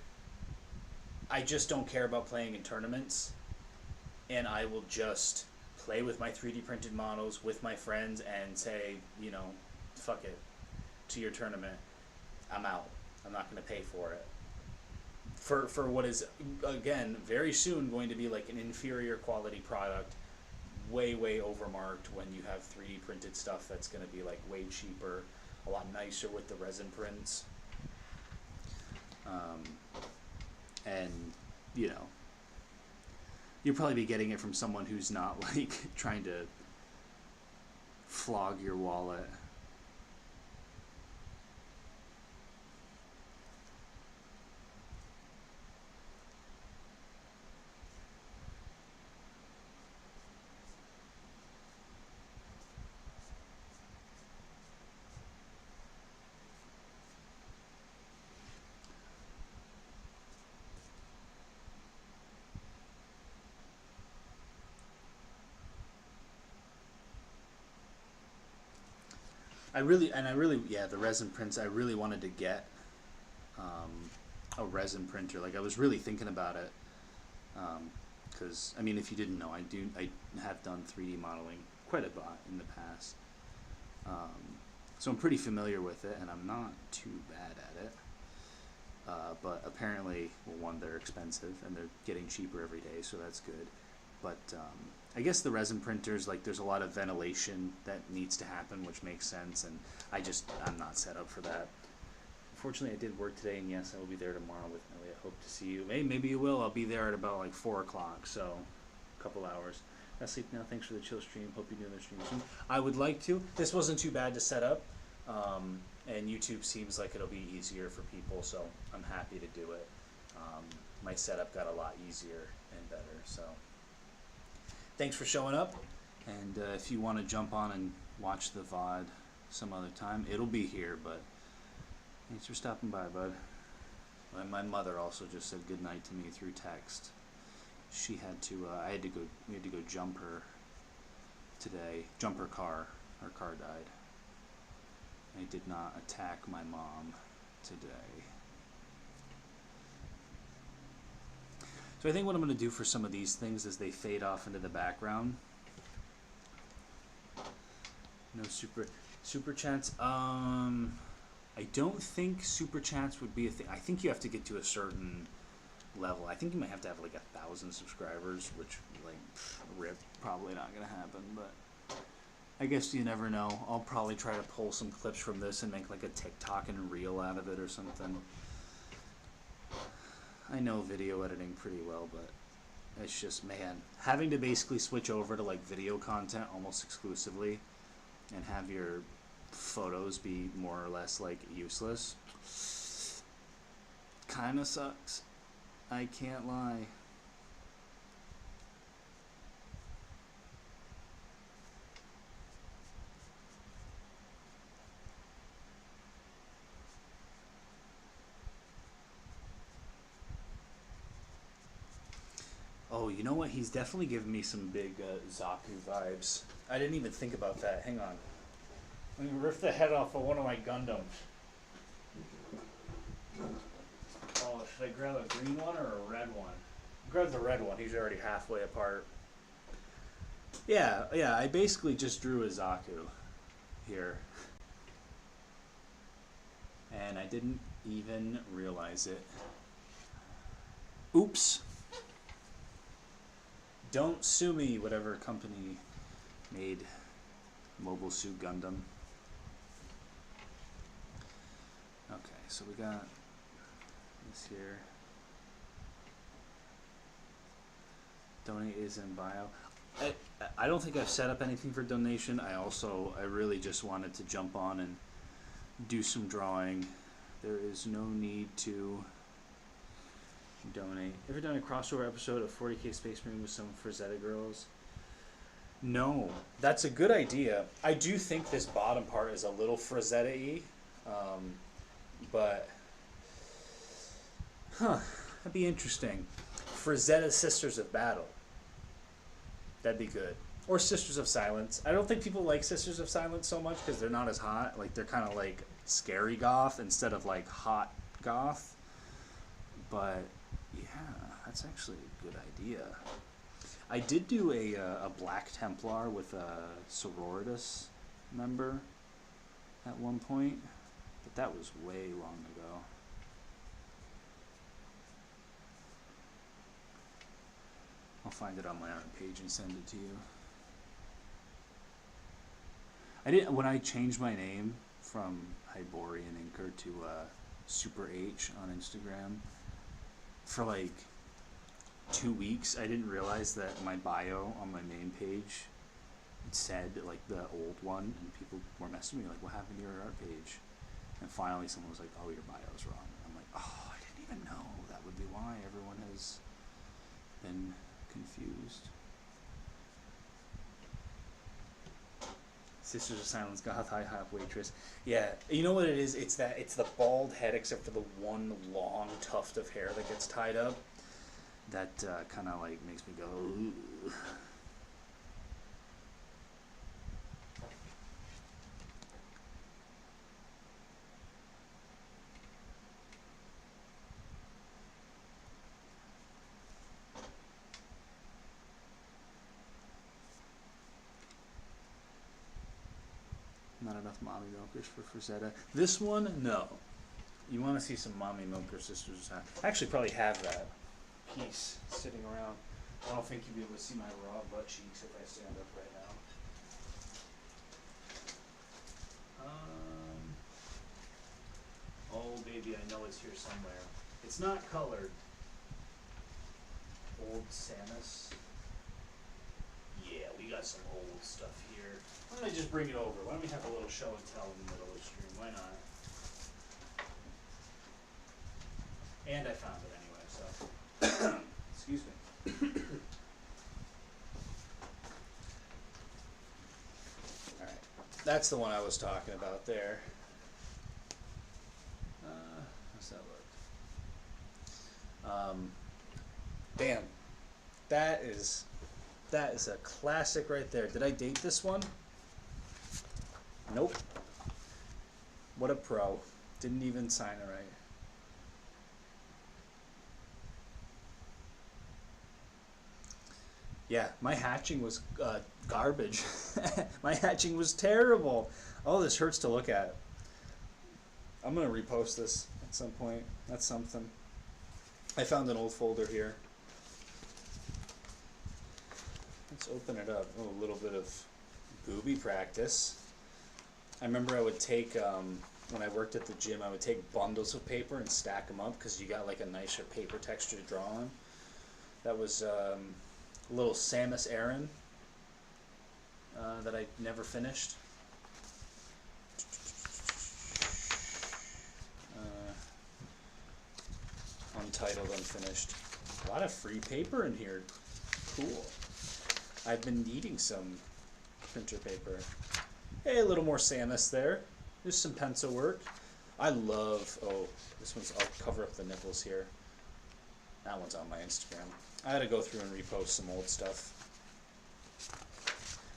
I just don't care about playing in tournaments, and I will just play with my 3D printed models with my friends and say, fuck it, to your tournament, I'm out. I'm not going to pay for it. For what is, again, very soon going to be like an inferior quality product, way, way overmarked, when you have 3D printed stuff that's going to be like way cheaper, a lot nicer with the resin prints. And, you'll probably be getting it from someone who's not like trying to flog your wallet. Yeah, the resin prints, I really wanted to get a resin printer. Like, I was really thinking about it, because, if you didn't know, I have done 3D modeling quite a lot in the past. So I'm pretty familiar with it, and I'm not too bad at it. But apparently, well, one, they're expensive, and they're getting cheaper every day, so that's good. But I guess the resin printers, like, there's a lot of ventilation that needs to happen, which makes sense, and I'm not set up for that. Unfortunately, I did work today, and yes, I will be there tomorrow with Elliot. Hope to see you. Hey, maybe you will. I'll be there at about like 4 o'clock, so a couple hours. I sleep now. Thanks for the chill stream. Hope you do another stream soon. I would like to. This wasn't too bad to set up, and YouTube seems like it'll be easier for people, so I'm happy to do it. My setup got a lot easier and better, so thanks for showing up. And if you want to jump on and watch the VOD some other time, it'll be here, but thanks for stopping by, bud. And my mother also just said good night to me through text. She had to, we had to go jump her today, jump her car. Her car died. I did not attack my mom today. So I think what I'm going to do for some of these things is they fade off into the background. No super chats. I don't think super chats would be a thing. I think you have to get to a certain level. I think you might have to have like 1,000 subscribers, which like rip, probably not gonna happen. But I guess you never know. I'll probably try to pull some clips from this and make like a TikTok and reel out of it or something. I know video editing pretty well, but it's just, man, having to basically switch over to like video content almost exclusively and have your photos be more or less like useless kinda sucks. I can't lie. Oh, you know what? He's definitely giving me some big Zaku vibes. I didn't even think about that. Hang on. Let me rip the head off of one of my Gundams. Oh, should I grab a green one or a red one? Grab the red one. He's already halfway apart. Yeah, I basically just drew a Zaku here. And I didn't even realize it. Oops. Don't sue me, whatever company made Mobile Suit Gundam. Okay, so we got this here. Donate is in bio. I don't think I've set up anything for donation. I really just wanted to jump on and do some drawing. There is no need to donate. Ever done a crossover episode of 40K Space Marine with some Frazetta girls? No. That's a good idea. I do think this bottom part is a little Frazetta-y. But that'd be interesting. Frazetta Sisters of Battle. That'd be good. Or Sisters of Silence. I don't think people like Sisters of Silence so much because they're not as hot. Like, they're kind of like scary goth instead of like hot goth. But yeah, that's actually a good idea. I did do a Black Templar with a sororitas member at one point, but that was way long ago. I'll find it on my own page and send it to you. When I changed my name from Hyborian Inker to Super H on Instagram, for like 2 weeks, I didn't realize that my bio on my main page said like the old one, and people were messaging me like, "What happened to your art page?" And finally, someone was like, "Oh, your bio's wrong." I'm like, "Oh, I didn't even know that would be why everyone has been confused." Sisters of Silence, goth high hop waitress. Yeah, you know what it is? It's the bald head except for the one long tuft of hair that gets tied up. That kind of like makes me go, ooh. Not enough mommy milkers for Frazetta. This one, no. You want to see some mommy milker sisters? I actually probably have that piece sitting around. I don't think you'll be able to see my raw butt cheeks if I stand up right now. Oh baby, I know it's here somewhere. It's not colored. Old Samus. Yeah, we got some old stuff here. Why don't I just bring it over? Why don't we have a little show and tell in the middle of the stream? Why not? And I found it anyway, so. Excuse me. Alright. That's the one I was talking about there. How's that look? Damn. That is a classic right there. Did I date this one? Nope. What a pro. Didn't even sign it right. Yeah, my hatching was garbage. My hatching was terrible. Oh, this hurts to look at. I'm going to repost this at some point. That's something. I found an old folder here. Let's open it up. Oh, a little bit of booby practice. I remember I would take, when I worked at the gym, I would take bundles of paper and stack them up because you got like a nicer paper texture to draw on. That was a little Samus Aran that I never finished. untitled, unfinished. A lot of free paper in here. Cool. I've been needing some printer paper. Hey, a little more Samus there. There's some pencil work. I love, oh, this one's, I'll cover up the nipples here. That one's on my Instagram. I had to go through and repost some old stuff.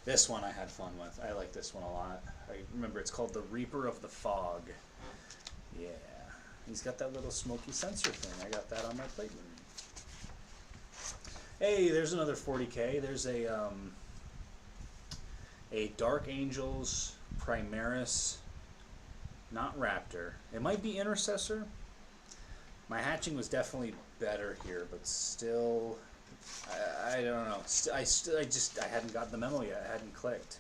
This one I had fun with. I like this one a lot. I remember it's called the Reaper of the Fog. Yeah. He's got that little smoky sensor thing. I got that on my plate room. Hey, there's another 40K. There's a Dark Angels Primaris, not Raptor. It might be Intercessor. My hatching was definitely better here, but still, I don't know. I hadn't got the memo yet. I hadn't clicked.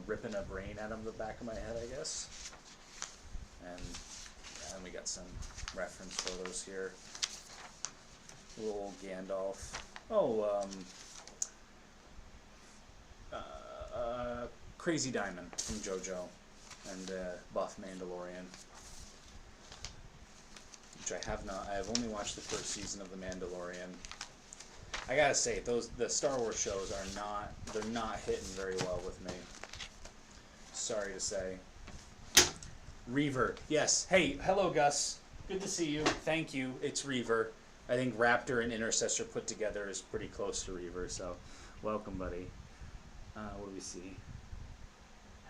Ripping a brain out of the back of my head, I guess. And we got some reference photos here. Little old Gandalf. Oh, Crazy Diamond from JoJo and Buff Mandalorian, which I have not. I have only watched the first season of The Mandalorian. I gotta say, the Star Wars shows they're not hitting very well with me. Sorry to say. Reaver, yes. Hey, hello Gus. Good to see you. Thank you. It's Reaver. I think Raptor and Intercessor put together is pretty close to Reaver, so welcome, buddy. What do we see?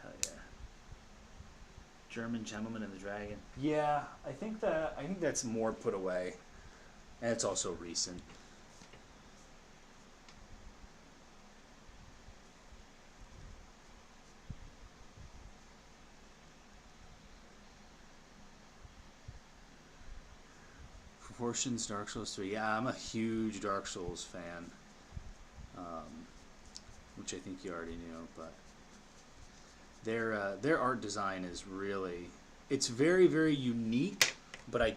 Hell yeah. German Gentleman and the Dragon. Yeah, I think that's more put away, and it's also recent. Proportions, Dark Souls 3. Yeah, I'm a huge Dark Souls fan, which I think you already knew, but their art design is really, it's very, very unique, but I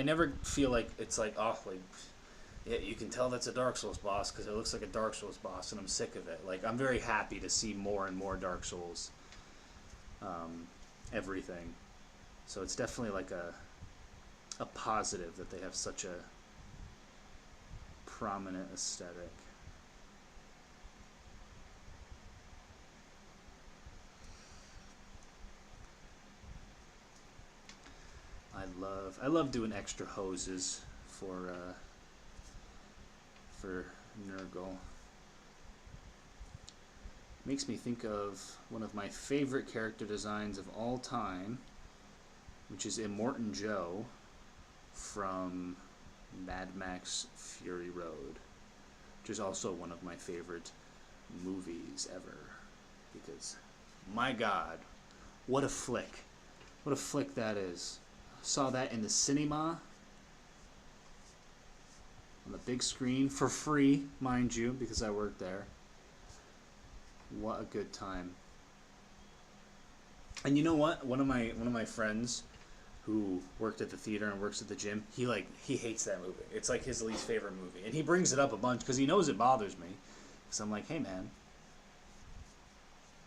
never feel like it's like, oh, like, yeah, you can tell that's a Dark Souls boss because it looks like a Dark Souls boss, and I'm sick of it. Like, I'm very happy to see more and more Dark Souls everything. So it's definitely like a positive that they have such a prominent aesthetic. I love doing extra hoses for Nurgle. Makes me think of one of my favorite character designs of all time, which is Immortan Joe from Mad Max Fury Road, which is also one of my favorite movies ever, because my God, what a flick that is. Saw that in the cinema on the big screen for free, mind you, because I worked there. What a good time. And you know what, one of my friends who worked at the theater and works at the gym, he hates that movie. It's like his least favorite movie, and he brings it up a bunch because he knows it bothers me. Because I'm like, hey man,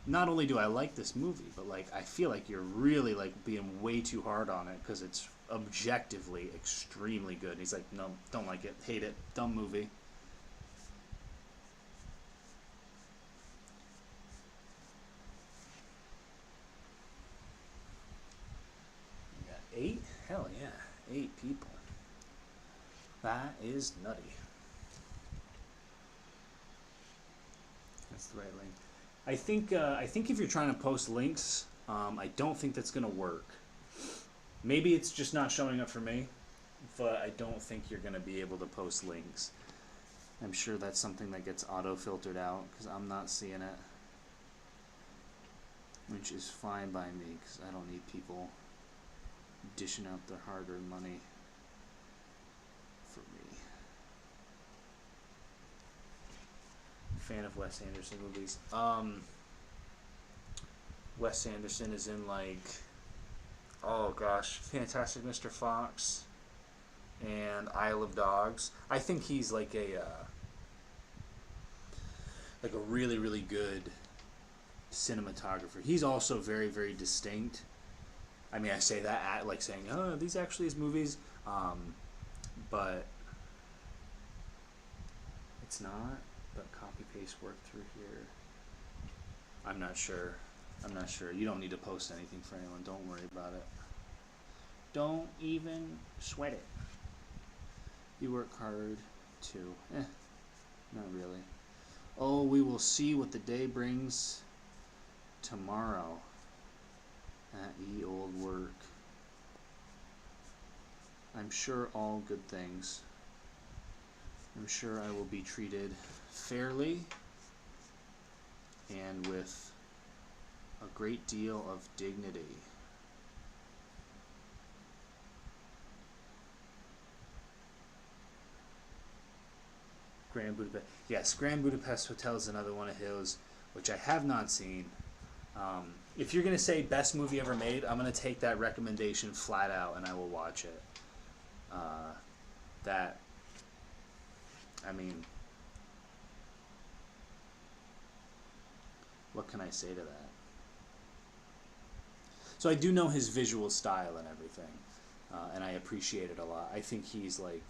not only do I like this movie, but like I feel like you're really like being way too hard on it because it's objectively extremely good. And he's like, no, don't like it, hate it, dumb movie. We got 8? Hell yeah, 8 people. That is nutty. That's the right link. I think if you're trying to post links, I don't think that's gonna work. Maybe it's just not showing up for me, but I don't think you're gonna be able to post links. I'm sure that's something that gets auto-filtered out because I'm not seeing it, which is fine by me because I don't need people dishing out their hard-earned money for me. Fan of Wes Anderson movies. Wes Anderson is in like, oh gosh, Fantastic Mr. Fox and Isle of Dogs. I think he's like a really, really good cinematographer. He's also very, very distinct. I mean, I say that at like saying, oh, these actually his movies. but it's not. But copy paste work through here. I'm not sure. I'm not sure. You don't need to post anything for anyone. Don't worry about it. Don't even sweat it. You work hard too. Not really. Oh, we will see what the day brings tomorrow at ye old work. I'm sure all good things. I'm sure I will be treated fairly and with a great deal of dignity. Grand Budapest. Yes, Grand Budapest Hotel is another one of his, which I have not seen. If you're going to say best movie ever made, I'm going to take that recommendation flat out and I will watch it. I mean, what can I say to that? So I do know his visual style and everything, and I appreciate it a lot. I think he's like,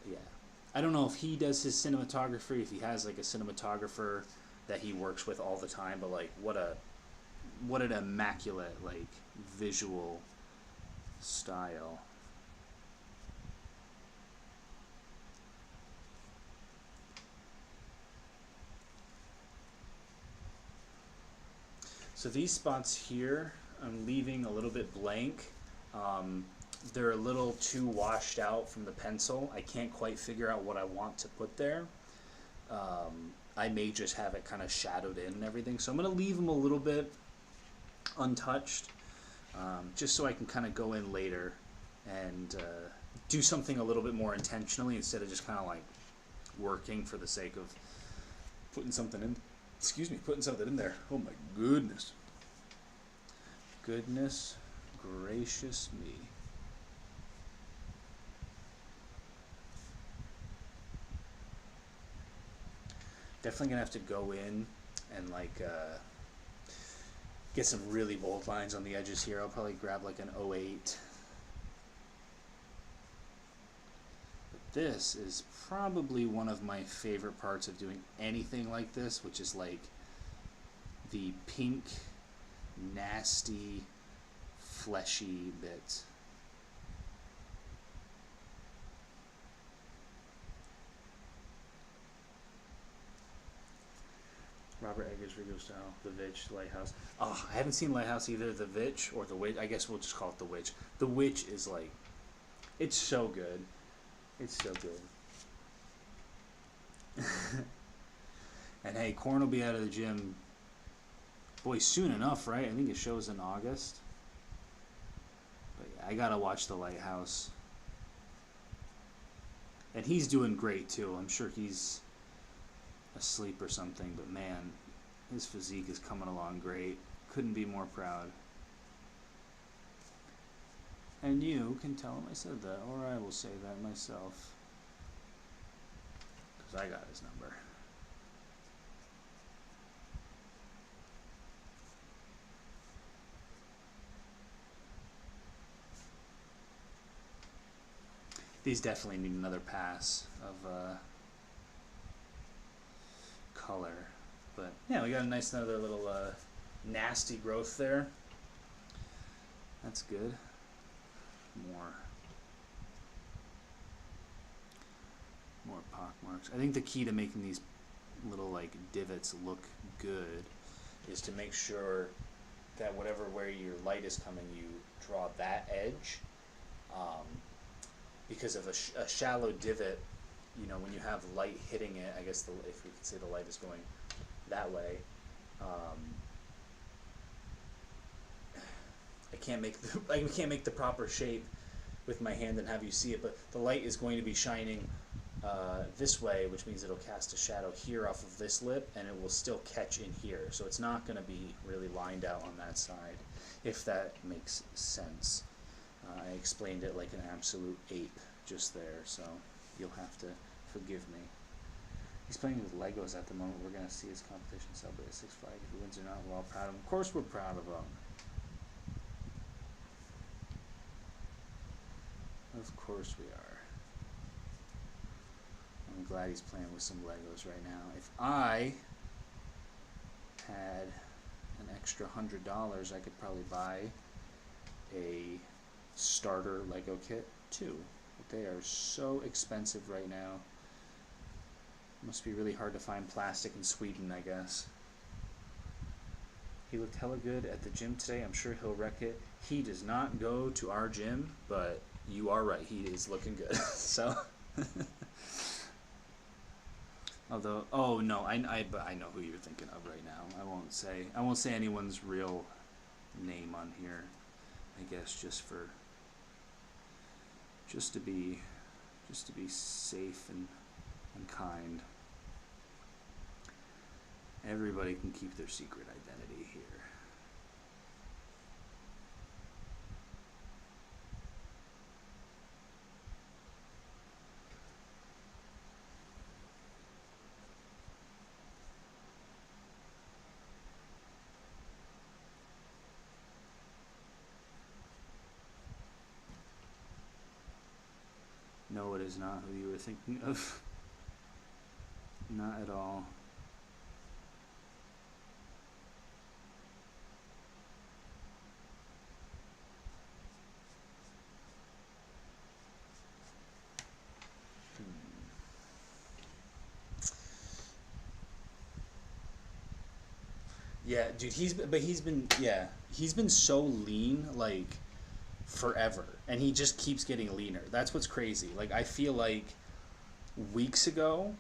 yeah. I don't know if he does his cinematography, if he has like a cinematographer that he works with all the time, but like what an immaculate like visual style. So these spots here, I'm leaving a little bit blank. They're a little too washed out from the pencil. I can't quite figure out what I want to put there. I may just have it kind of shadowed in and everything. So I'm going to leave them a little bit untouched, just so I can kind of go in later and do something a little bit more intentionally instead of just kind of like working for the sake of putting something in. Excuse me, putting something in there. Oh my goodness. Goodness gracious me. Definitely gonna have to go in and like get some really bold lines on the edges here. I'll probably grab like an 08. But this is probably one of my favorite parts of doing anything like this, which is like the pink, nasty, fleshy bits. Robert Eggers, Rigo style, The Witch, Lighthouse. Oh, I haven't seen Lighthouse either. The Witch or The Witch. I guess we'll just call it The Witch. The Witch is like, it's so good. It's so good. And hey, Corn will be out of the gym, boy, soon enough, right? I think it shows in August. But yeah, I gotta watch The Lighthouse. And he's doing great too. I'm sure he's asleep or something, but man, his physique is coming along great. Couldn't be more proud. And you can tell him I said that, or I will say that myself, because I got his number. These definitely need another pass of color, but yeah, we got a nice another little nasty growth there. That's good. More pock marks. I think the key to making these little like divots look good is to make sure that where your light is coming, you draw that edge, because of a shallow divot, you know, when you have light hitting it, I guess if we could say the light is going that way, I can't make the proper shape with my hand and have you see it, but the light is going to be shining this way, which means it'll cast a shadow here off of this lip, and it will still catch in here, so it's not going to be really lined out on that side, if that makes sense. I explained it like an absolute ape just there, so you'll have to forgive me. He's playing with Legos at the moment. We're going to see his competition celebrate at Six Flags. If he wins or not, we're all proud of him. Of course we're proud of him. Of course we are. I'm glad he's playing with some Legos right now. If I had an extra $100, I could probably buy a starter Lego kit too. But they are so expensive right now. Must be really hard to find plastic in Sweden, I guess. He looked hella good at the gym today. I'm sure he'll wreck it. He does not go to our gym, but you are right. He is looking good. So, although, oh no, I know who you're thinking of right now. I won't say anyone's real name on here. I guess just to be safe and kind. Everybody can keep their secret identity here. No, it is not who you were thinking of. Not at all. Yeah, dude, he's been so lean like forever, and he just keeps getting leaner. That's what's crazy. Like, I feel like weeks ago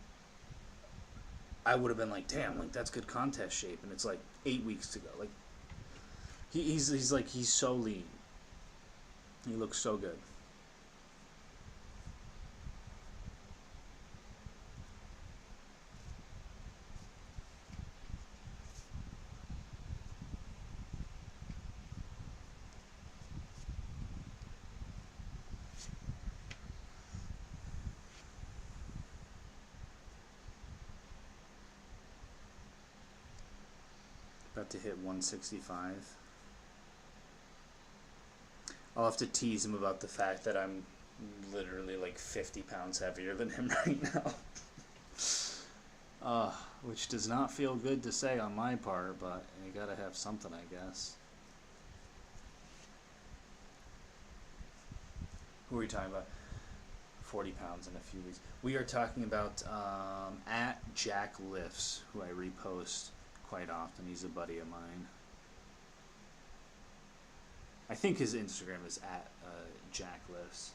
I would have been like, damn, like that's good contest shape, and it's like 8 weeks ago. Like he's so lean. He looks so good. About to hit 165. I'll have to tease him about the fact that I'm literally like 50 pounds heavier than him right now. Which does not feel good to say on my part, but you gotta have something, I guess. Who are we talking about? 40 pounds in a few weeks. We are talking about at Jack Lifts, who I repost quite often. He's a buddy of mine. I think his Instagram is at Jack Lifts.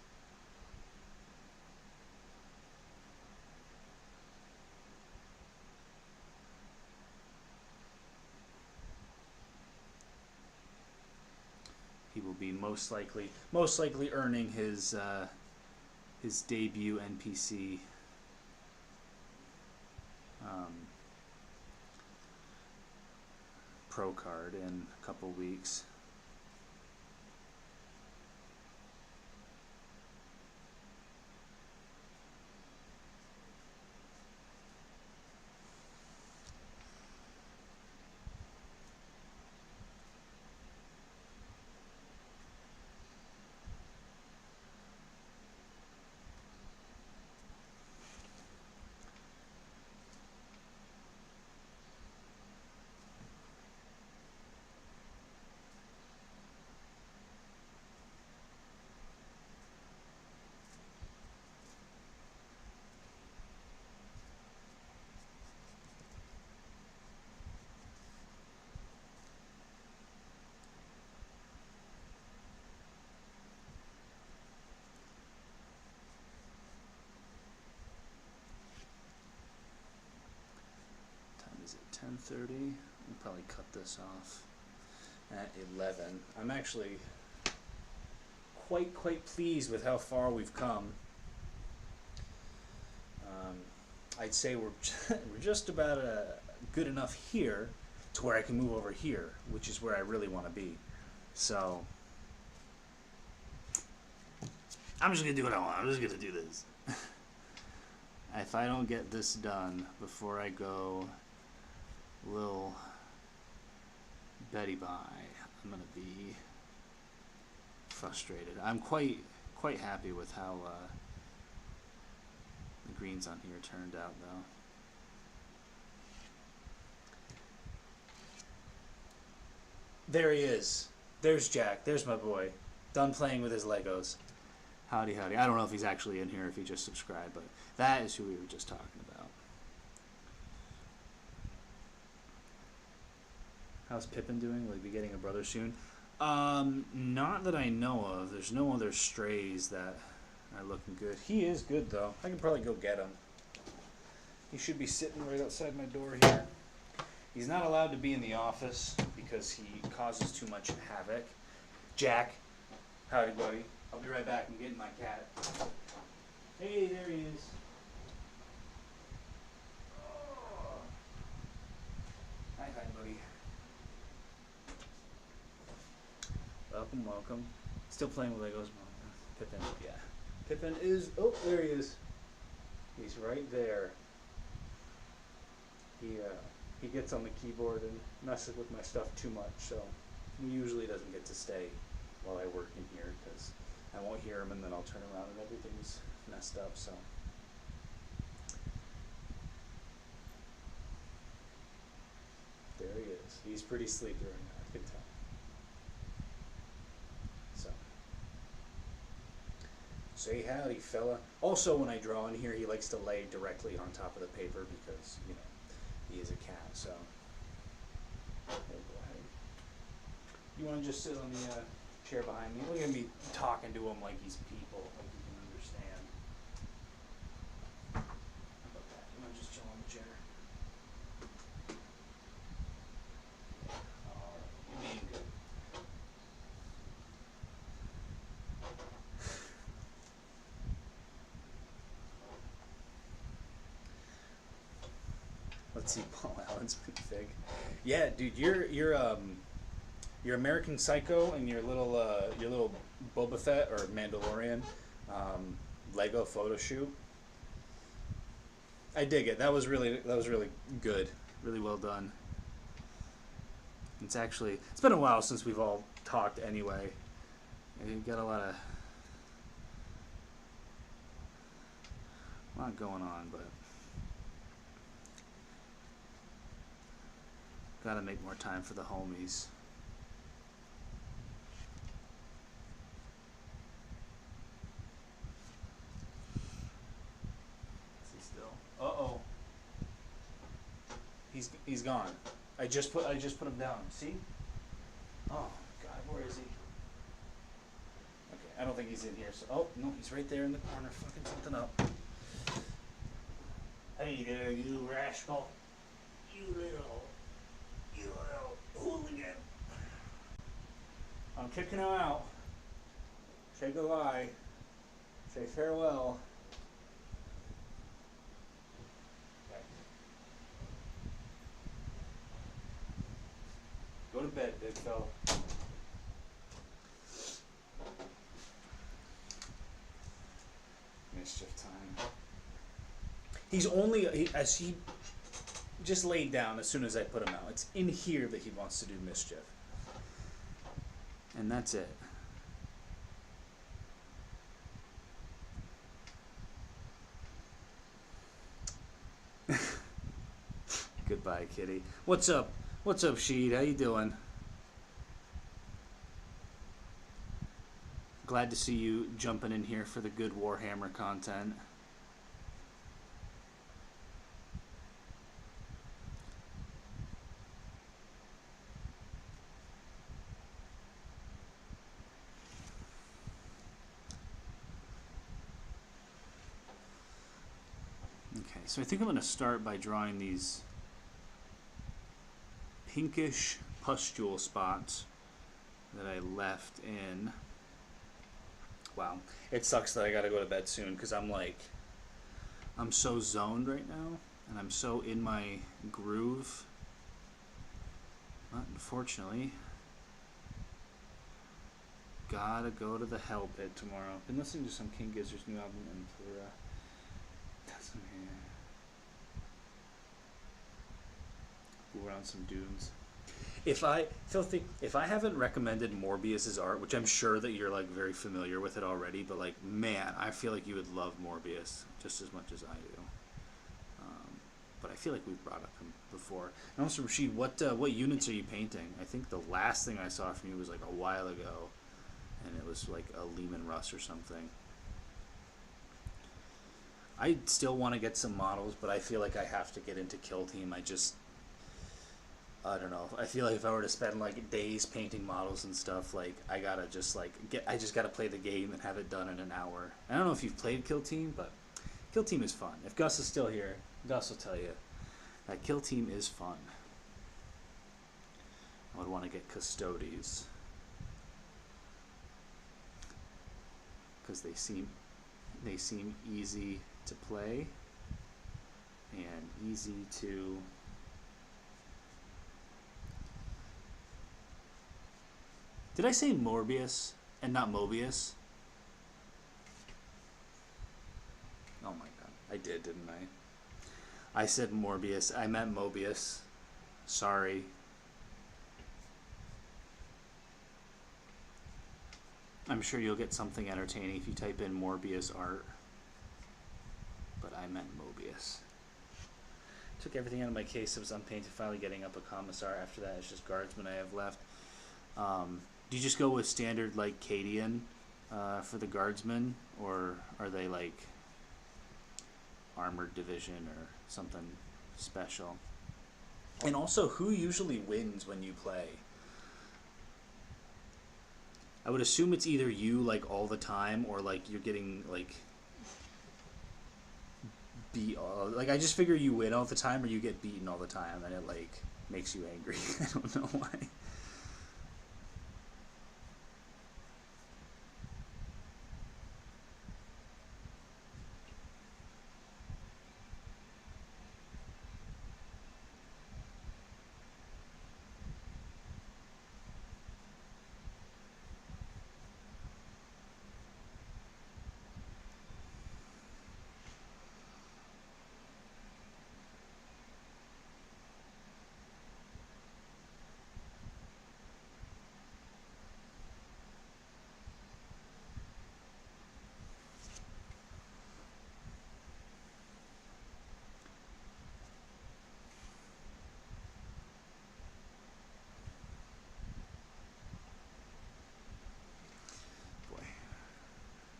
He will be most likely earning his debut NPC pro card in a couple weeks. Is it 10:30? I'll probably cut this off at 11. I'm actually quite pleased with how far we've come. I'd say we're just about good enough here to where I can move over here, which is where I really want to be. So I'm just gonna do what I want. I'm just gonna do this. If I don't get this done before I go Lil Betty Bye, I'm gonna be frustrated. I'm quite quite happy with how the greens on here turned out, though. There he is. There's Jack. There's my boy. Done playing with his Legos. Howdy, howdy. I don't know if he's actually in here, if he just subscribed, but that is who we were just talking about. How's Pippin doing? Will he be getting a brother soon? Not that I know of. There's no other strays that are looking good. He is good, though. I can probably go get him. He should be sitting right outside my door here. He's not allowed to be in the office because he causes too much havoc. Jack, howdy, buddy. I'll be right back. I'm getting my cat. Hey, there he is. Oh. Hi, buddy. Welcome, welcome. Still playing with Legos. Pippin, yeah. Pippin is, oh, there he is. He's right there. He gets on the keyboard and messes with my stuff too much, so he usually doesn't get to stay while I work in here, because I won't hear him and then I'll turn around and everything's messed up, so. There he is. He's pretty sleepy right now, I can tell. So. Say howdy, fella. Also, when I draw in here, he likes to lay directly on top of the paper because, you know, he is a cat, so. We'll go ahead. You want to just sit on the chair behind me? Look at me talking to him like he's people, like he can understand. How about that? You want to just chill on the chair? Alright, you're being good. Let's see, Paul Allen's minifig. Yeah, dude, your American Psycho and your little Boba Fett or Mandalorian Lego photo shoot. I dig it. That was really good. Really well done. It's been a while since we've all talked anyway. You've got a lot going on, but gotta make more time for the homies. Uh-oh. He's gone. I just put him down. See? Oh God, where is he? Okay, I don't think he's in here. So, oh no, he's right there in the corner, fucking something up. Hey there, you rascal! You little hooligan! I'm kicking him out. Say goodbye. Say farewell. Go to bed, big fella. Mischief time. He just laid down as soon as I put him out. It's in here that he wants to do mischief. And that's it. Goodbye, kitty. What's up? What's up, Sheed? How you doing? Glad to see you jumping in here for the good Warhammer content. Okay, so I think I'm going to start by drawing these pinkish pustule spots that I left in. Wow, it sucks that I gotta go to bed soon because I'm so zoned right now and I'm so in my groove. But unfortunately, gotta go to the hell pit tomorrow. Been listening to some King Gizzard's new album and we're on some dunes. If I haven't recommended Morbius's art, which I'm sure that you're like very familiar with it already, but like man, I feel like you would love Morbius just as much as I do. But I feel like we've brought up him before. And also, Rashid, what units are you painting? I think the last thing I saw from you was like a while ago, and it was like a Lehman Russ or something. I still want to get some models, but I feel like I have to get into Kill Team. I don't know. I feel like if I were to spend like days painting models and stuff, like I gotta just like I just gotta play the game and have it done in an hour. I don't know if you've played Kill Team, but Kill Team is fun. If Gus is still here, Gus will tell you that Kill Team is fun. I would want to get Custodes because they seem easy to play and easy to Did I say Morbius and not Mobius? Oh my god. I did, didn't I? I said Morbius. I meant Mobius. Sorry. I'm sure you'll get something entertaining if you type in Morbius art. But I meant Mobius. Took everything out of my case. It was unpainted. Finally getting up a commissar. After that, it's just guardsmen I have left. Do you just go with standard like Cadian for the guardsmen, or are they like armored division or something special? And also, who usually wins when you play? I would assume it's either you like all the time, or like you're getting like beat. Like I just figure you win all the time, or you get beaten all the time, and it like makes you angry. I don't know why.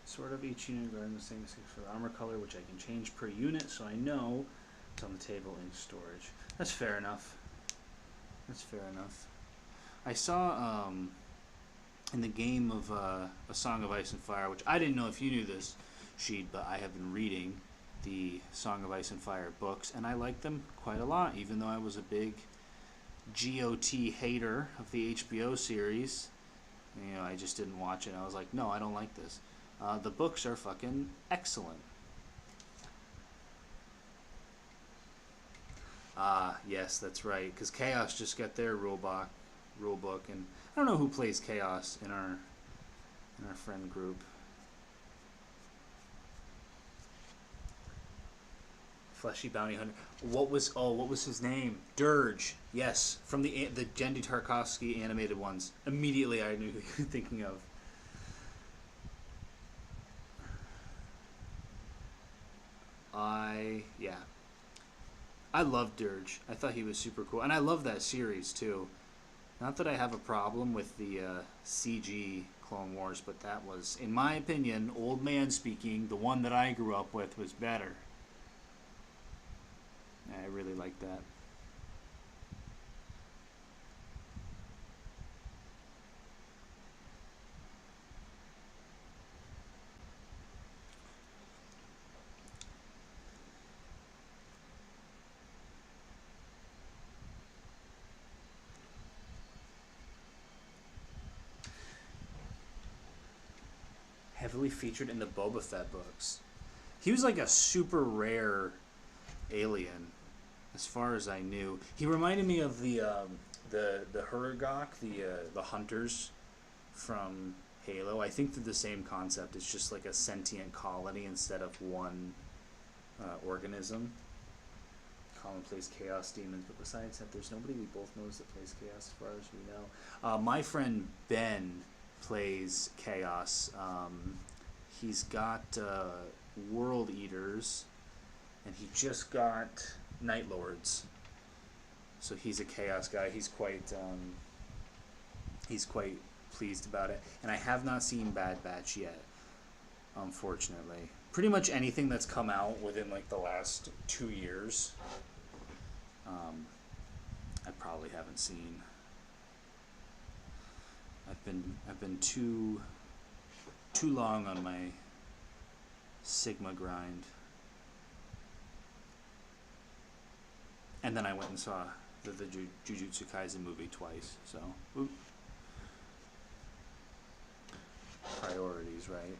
Sort of each unit regarding the same for the armor color, which I can change per unit, so I know it's on the table in storage. That's fair enough. That's fair enough. I saw in the game of A Song of Ice and Fire, which I didn't know if you knew this, Sheed, but I have been reading the Song of Ice and Fire books, and I like them quite a lot, even though I was a big GOT hater of the HBO series. You know, I just didn't watch it. I was like, no, I don't like this. The books are fucking excellent. Yes, that's right. Because Chaos just got their rule book, and I don't know who plays Chaos in our friend group. Fleshy Bounty Hunter. What was his name? Dirge. Yes, from the Genndy Tarkovsky animated ones. Immediately, I knew who you were thinking of. I love Dirge. I thought he was super cool, and I love that series too. Not that I have a problem with the CG Clone Wars, but that was, in my opinion, old man speaking, the one that I grew up with was better. I really like that. Heavily featured in the Boba Fett books. He was like a super rare alien, as far as I knew. He reminded me of the Hurugok, the hunters from Halo. I think they're the same concept. It's just like a sentient colony instead of one organism. commonplace Chaos Demons, but besides that, there's nobody we both knows that plays Chaos as far as we know. My friend Ben plays Chaos. He's got World Eaters, and he just got Night Lords. So he's a Chaos guy. He's quite pleased about it. And I have not seen Bad Batch yet, unfortunately. Pretty much anything that's come out within like the last 2 years, I probably haven't seen. I've been too long on my Sigma grind. And then I went and saw the Jujutsu Kaisen movie twice, so oop. Priorities, right?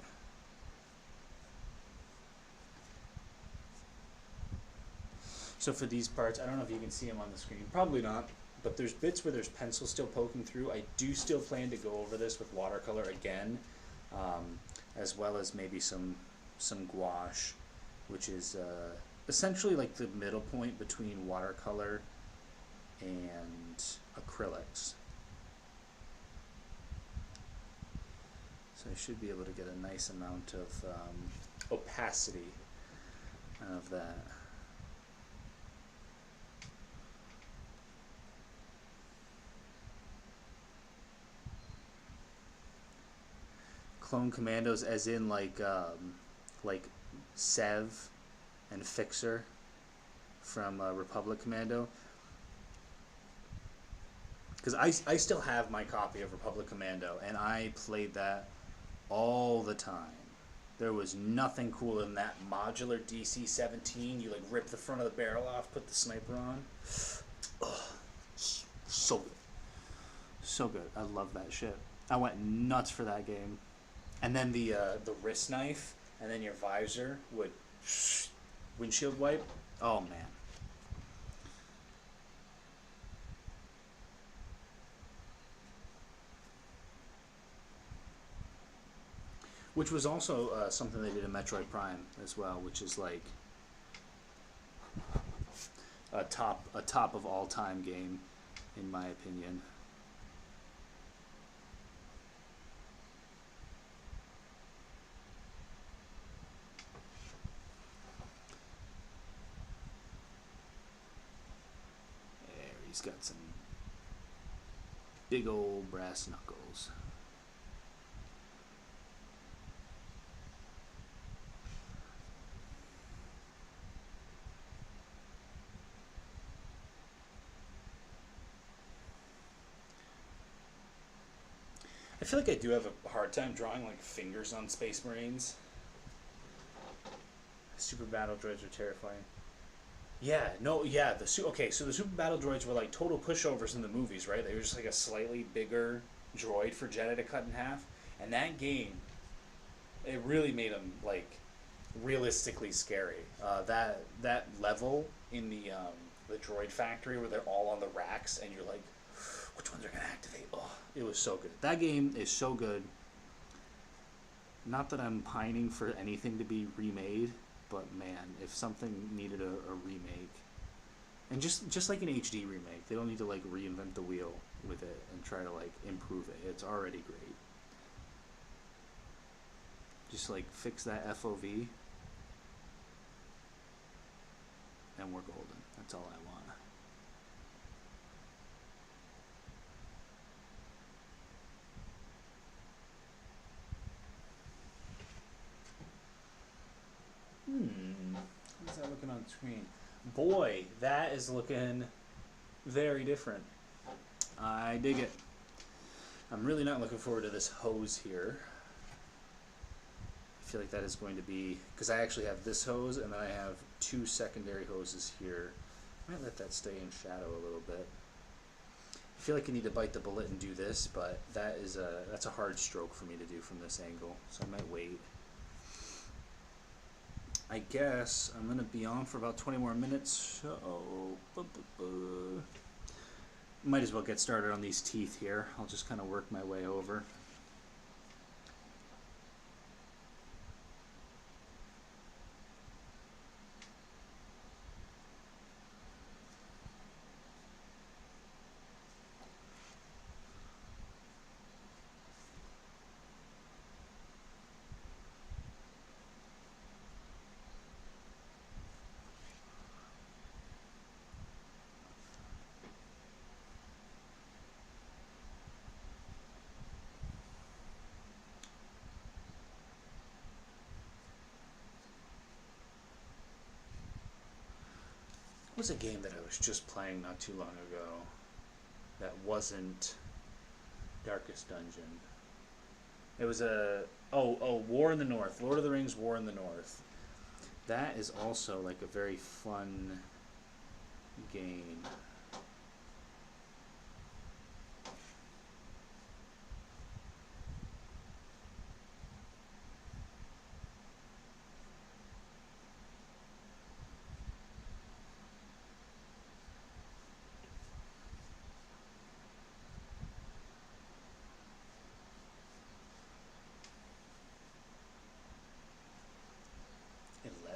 So for these parts, I don't know if you can see them on the screen. Probably not, but there's bits where there's pencil still poking through. I do still plan to go over this with watercolor again, as well as maybe some gouache, which is essentially like the middle point between watercolor and acrylics. So I should be able to get a nice amount of opacity out of that. Clone Commandos, as in like Sev and Fixer from Republic Commando. Because I still have my copy of Republic Commando, and I played that all the time. There was nothing cooler than that modular DC-17. You like rip the front of the barrel off, put the sniper on. Ugh, so good. So good. I love that shit. I went nuts for that game. And then the wrist knife, and then your visor would windshield wipe. Oh man. Which was also something they did in Metroid Prime as well, which is like a top of all time game, in my opinion. He's got some big old brass knuckles. I feel like I do have a hard time drawing like fingers on Space Marines. Super battle droids are terrifying. Yeah, no, yeah. Okay, so the super battle droids were like total pushovers in the movies, right? They were just like a slightly bigger droid for Jedi to cut in half. And that game, it really made them like realistically scary. That level in the droid factory where they're all on the racks and you're like, which ones are gonna activate? Oh, it was so good. That game is so good. Not that I'm pining for anything to be remade. But man, if something needed a remake, and just like an HD remake, they don't need to like reinvent the wheel with it and try to like improve it. It's already great. Just like fix that FOV, and we're golden. That's all I want. How's that looking on screen? Boy, that is looking very different. I dig it. I'm really not looking forward to this hose here. I feel like that is going to be, because I actually have this hose and then I have two secondary hoses here. I might let that stay in shadow a little bit. I feel like I need to bite the bullet and do this, but that's a hard stroke for me to do from this angle, so I might wait. I guess I'm going to be on for about 20 more minutes, so might as well get started on these teeth here. I'll just kind of work my way over. was a game that I was just playing not too long ago that wasn't Darkest Dungeon? It was a War in the North, Lord of the Rings, War in the North. That is also like a very fun game.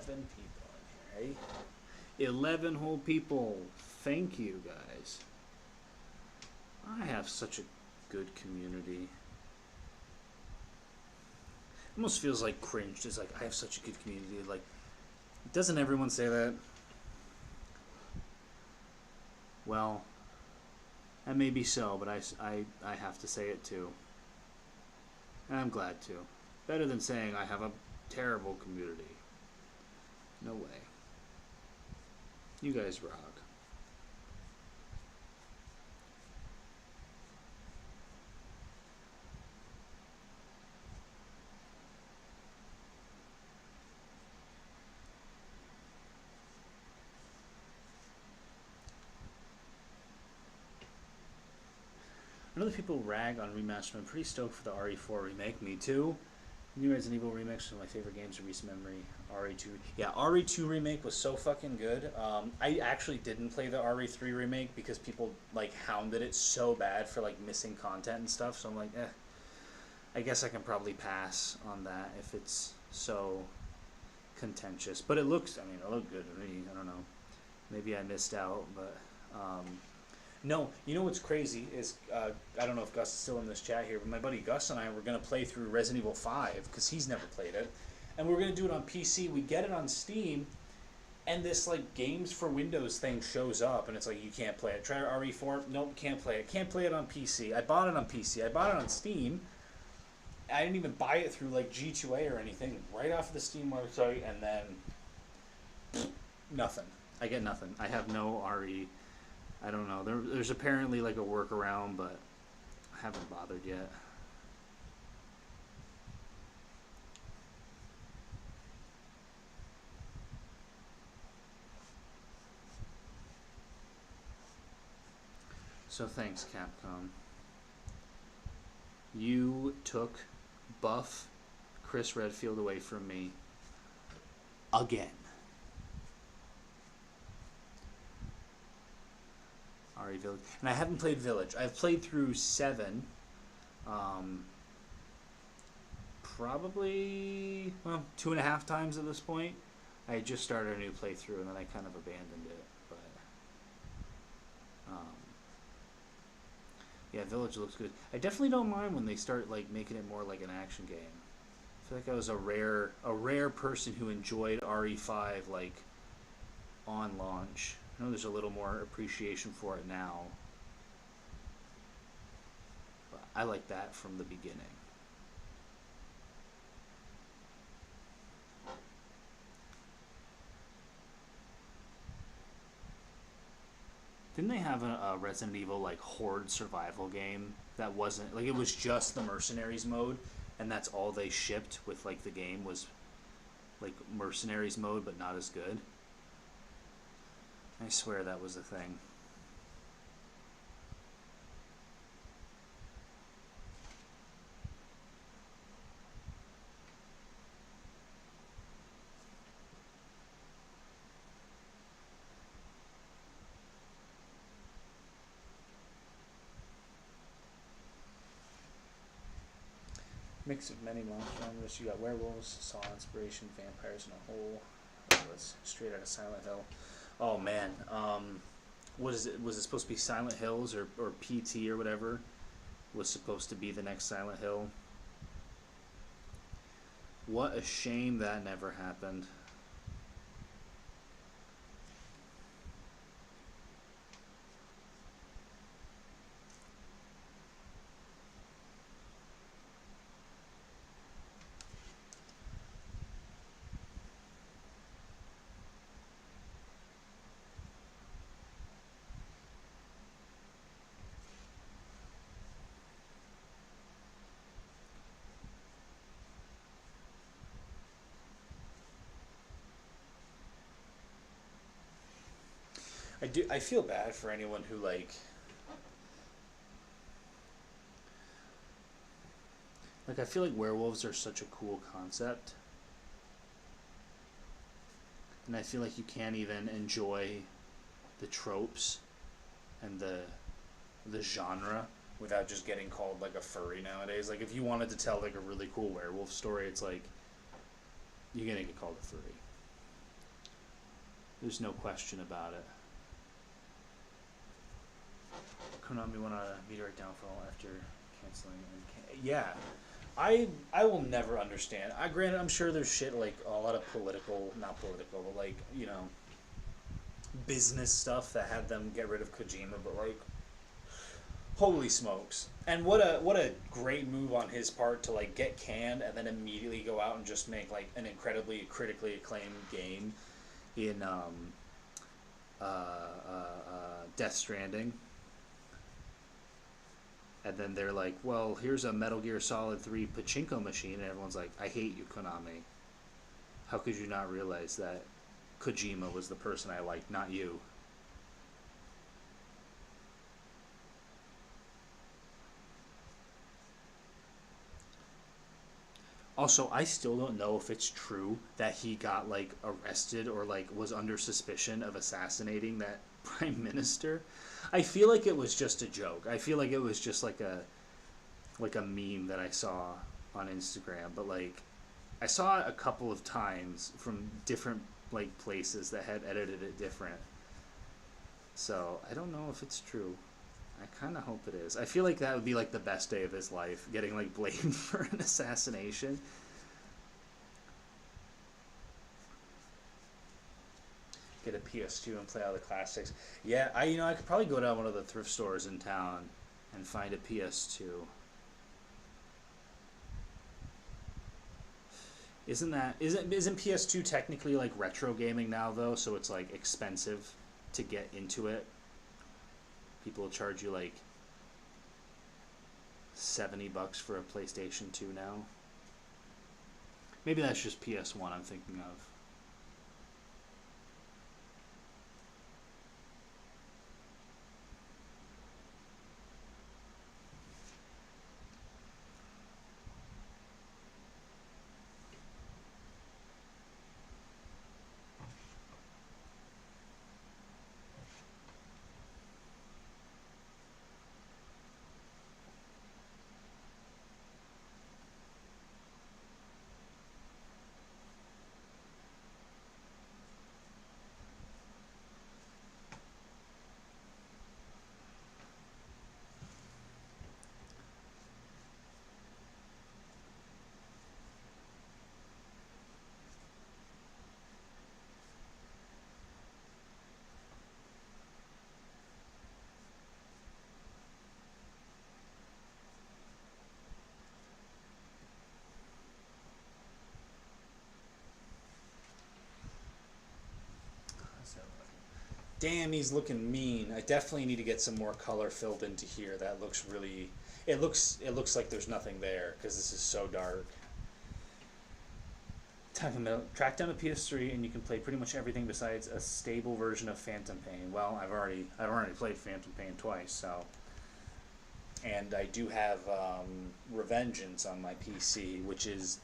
People in here, eh? 11 whole people. Thank you, guys. I have such a good community. It almost feels like cringe. It's like, I have such a good community. Like, doesn't everyone say that? Well, that may be so, but I have to say it too. And I'm glad to. Better than saying I have a terrible community. No way. You guys rock. I know that people rag on remaster. I'm pretty stoked for the RE4 remake. Me too. New Resident Evil remakes are one of my favorite games of recent memory. RE2, yeah, RE2 remake was so fucking good. I actually didn't play the RE3 remake because people like hounded it so bad for like missing content and stuff. So I'm like, I guess I can probably pass on that if it's so contentious. But it looks, I mean, it looked good to me. I don't know. Maybe I missed out, but no, you know what's crazy is, I don't know if Gus is still in this chat here, but my buddy Gus and I were going to play through Resident Evil 5, because he's never played it, and we were going to do it on PC. We get it on Steam, and this, like, Games for Windows thing shows up, and it's like, you can't play it. Try RE4? Nope, can't play it. Can't play it on PC. I bought it on PC. I bought it on Steam. I didn't even buy it through, like, G2A or anything. Right off of the Steam website, and then nothing. I get nothing. I have no RE. I don't know. There's apparently like a workaround, but I haven't bothered yet. So thanks, Capcom. You took buff Chris Redfield away from me again. RE Village. And I haven't played Village. I've played through 7. Probably, well, 2.5 times at this point. I just started a new playthrough and then I kind of abandoned it. But yeah, Village looks good. I definitely don't mind when they start like making it more like an action game. I feel like I was a rare person who enjoyed RE5 like on launch. I know there's a little more appreciation for it now, but I like that from the beginning. Didn't they have a Resident Evil like horde survival game that wasn't like, it was just the mercenaries mode, and that's all they shipped with like the game was like mercenaries mode, but not as good? I swear that was a thing. Mix of many monster genres. You got werewolves, saw inspiration, vampires in a hole. Oh, it's straight out of Silent Hill. Oh man, what is it? Was it supposed to be Silent Hills or PT or whatever? Was supposed to be the next Silent Hill. What a shame that never happened. I feel bad for anyone who like I feel like werewolves are such a cool concept, and I feel like you can't even enjoy the tropes and the genre without just getting called like a furry nowadays. Like if you wanted to tell like a really cool werewolf story, it's like you're gonna get called a furry. There's no question about it. Konami went on a meteoric downfall after canceling. Yeah, I will never understand. Granted, I'm sure there's shit like a lot of political, not political, but like business stuff that had them get rid of Kojima. But like, holy smokes! And what a great move on his part to like get canned and then immediately go out and just make like an incredibly critically acclaimed game in Death Stranding. And then they're like, well, here's a Metal Gear Solid 3 pachinko machine. And everyone's like, I hate you, Konami. How could you not realize that Kojima was the person I liked, not you? Also, I still don't know if it's true that he got like arrested or like was under suspicion of assassinating that prime minister. I feel like it was just a joke. I feel like it was just like a meme that I saw on Instagram, but like I saw it a couple of times from different like places that had edited it different. So, I don't know if it's true. I kind of hope it is. I feel like that would be like the best day of his life, getting like blamed for an assassination. Get a PS2 and play all the classics. Yeah, I could probably go down one of the thrift stores in town and find a PS2. Isn't PS2 technically like retro gaming now though? So it's like expensive to get into it. People will charge you like $70 for a PlayStation 2 now. Maybe that's just PS1 I'm thinking of. Damn, he's looking mean. I definitely need to get some more color filled into here. That looks really. It looks like there's nothing there because this is so dark. Track down a PS3 and you can play pretty much everything besides a stable version of Phantom Pain. Well, I've already played Phantom Pain twice, so. And I do have Revengeance on my PC, which is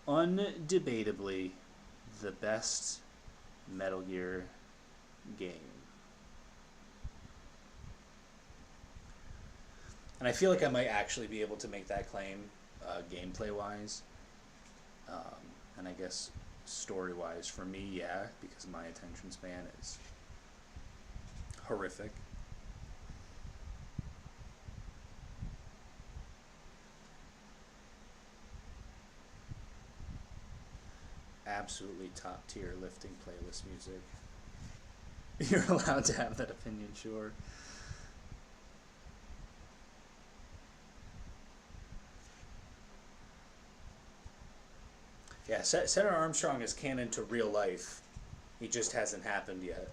undebatably the best Metal Gear game. And I feel like I might actually be able to make that claim gameplay wise. And I guess story wise for me, yeah, because my attention span is horrific. Absolutely top tier lifting playlist music. You're allowed to have that opinion, sure. Yeah, Senator Armstrong is canon to real life. He just hasn't happened yet.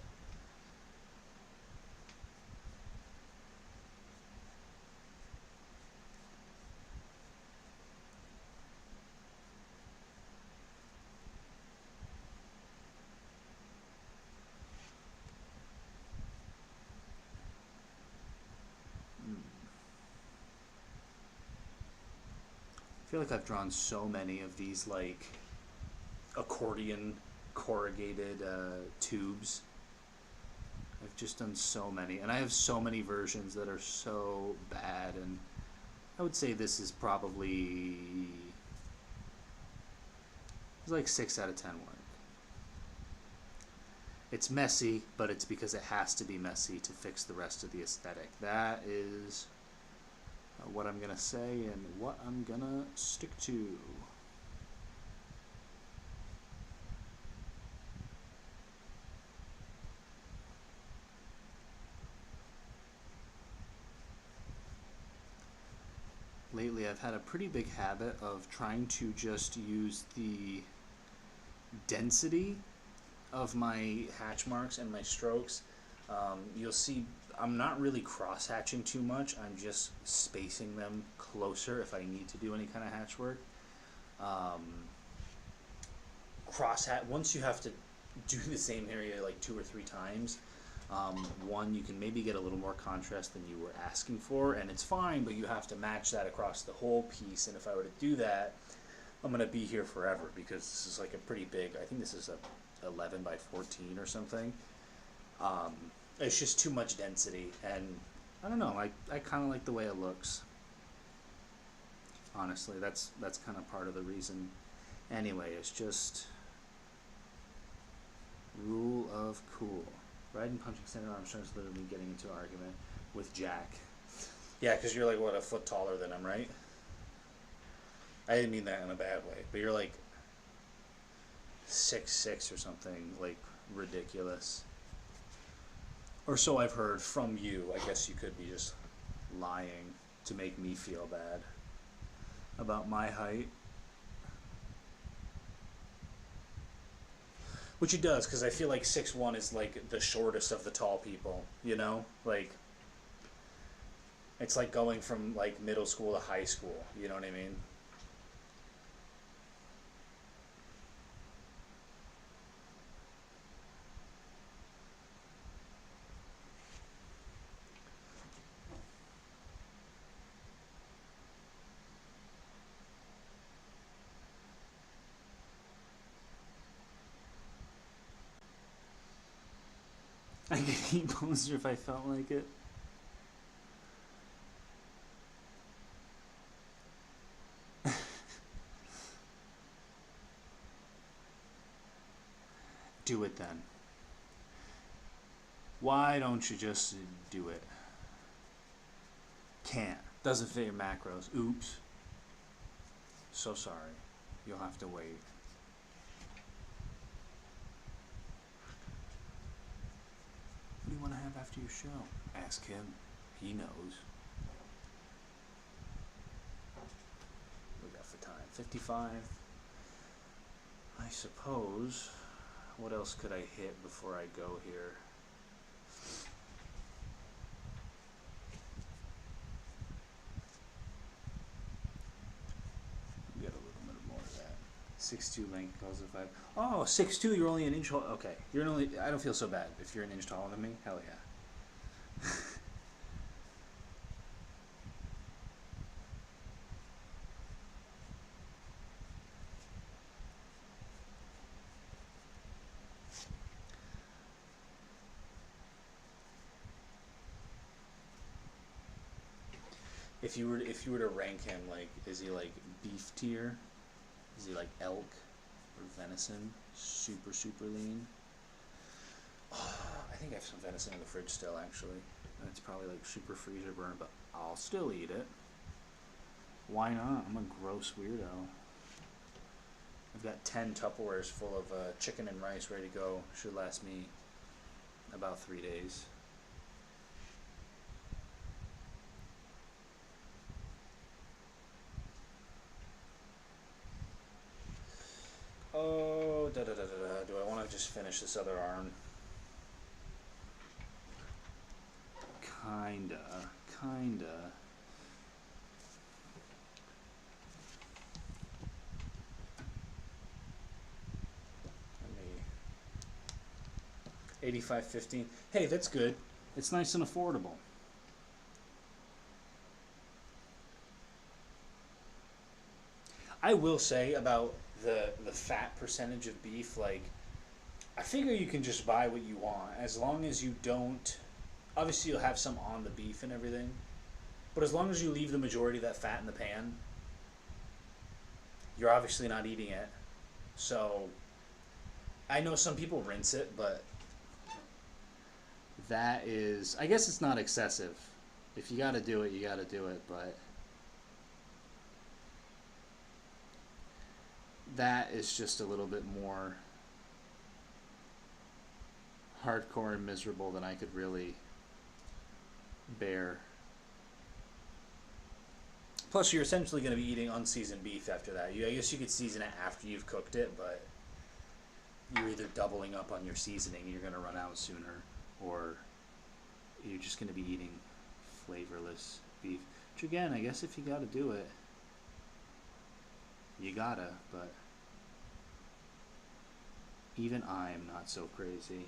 feel like I've drawn so many of these like accordion corrugated tubes. I've just done so many, and I have so many versions that are so bad, and I would say this is probably it's like 6 out of 10 work. It's messy, but it's because it has to be messy to fix the rest of the aesthetic. That is what I'm gonna say and what I'm gonna stick to. Lately I've had a pretty big habit of trying to just use the density of my hatch marks and my strokes. You'll see I'm not really cross hatching too much. I'm just spacing them closer if I need to do any kind of hatch work. Cross hat, once you have to do the same area like 2 or 3 times, one, you can maybe get a little more contrast than you were asking for, and it's fine, but you have to match that across the whole piece. And if I were to do that, I'm gonna be here forever, because this is like a pretty big, I think this is a 11 by 14 or something. It's just too much density, and I don't know, I kind of like the way it looks. Honestly, that's kind of part of the reason. Anyway, it's just rule of cool. Riding, punching, extended arm strength is literally getting into an argument with Jack. Yeah, because you're like, what, a foot taller than him, right? I didn't mean that in a bad way, but you're like 6'6" or something, like ridiculous. Or so I've heard from you. I guess you could be just lying to make me feel bad about my height. Which it does, because I feel like 6'1" is like the shortest of the tall people, you know? Like, it's like going from like middle school to high school, you know what I mean? I could eat poster if I felt like it. Do it then. Why don't you just do it? Can't. Doesn't fit your macros. Oops. So sorry. You'll have to wait. What do you want to have after your show? Ask him. He knows. What we got for time? 55. I suppose. What else could I hit before I go here? Get a little bit more of that. 6'2" length causes a 5. Oh, 6'2", you're only an inch tall. Okay, you're only. I don't feel so bad if you're an inch taller than me. Hell yeah. If you were to rank him, like, is he like beef tier? Is he like elk or venison? Super lean. Oh, I think I have some venison in the fridge still, actually. And it's probably like super freezer burn, but I'll still eat it. Why not? I'm a gross weirdo. I've got 10 Tupperwares full of chicken and rice ready to go. Should last me about 3 days. Oh, do I want to just finish this other arm? Kinda. Let me. 85.15. Hey, that's good. It's nice and affordable. I will say about the fat percentage of beef, like, I figure you can just buy what you want as long as you don't. Obviously, you'll have some on the beef and everything, but as long as you leave the majority of that fat in the pan, you're obviously not eating it. So, I know some people rinse it, but that is, I guess it's not excessive. If you gotta do it, you gotta do it, but that is just a little bit more hardcore and miserable than I could really bear. Plus, you're essentially going to be eating unseasoned beef after that. I guess you could season it after you've cooked it, but you're either doubling up on your seasoning, you're going to run out sooner, or you're just going to be eating flavorless beef. Which, again, I guess if you got to do it, you gotta, but even I'm not so crazy.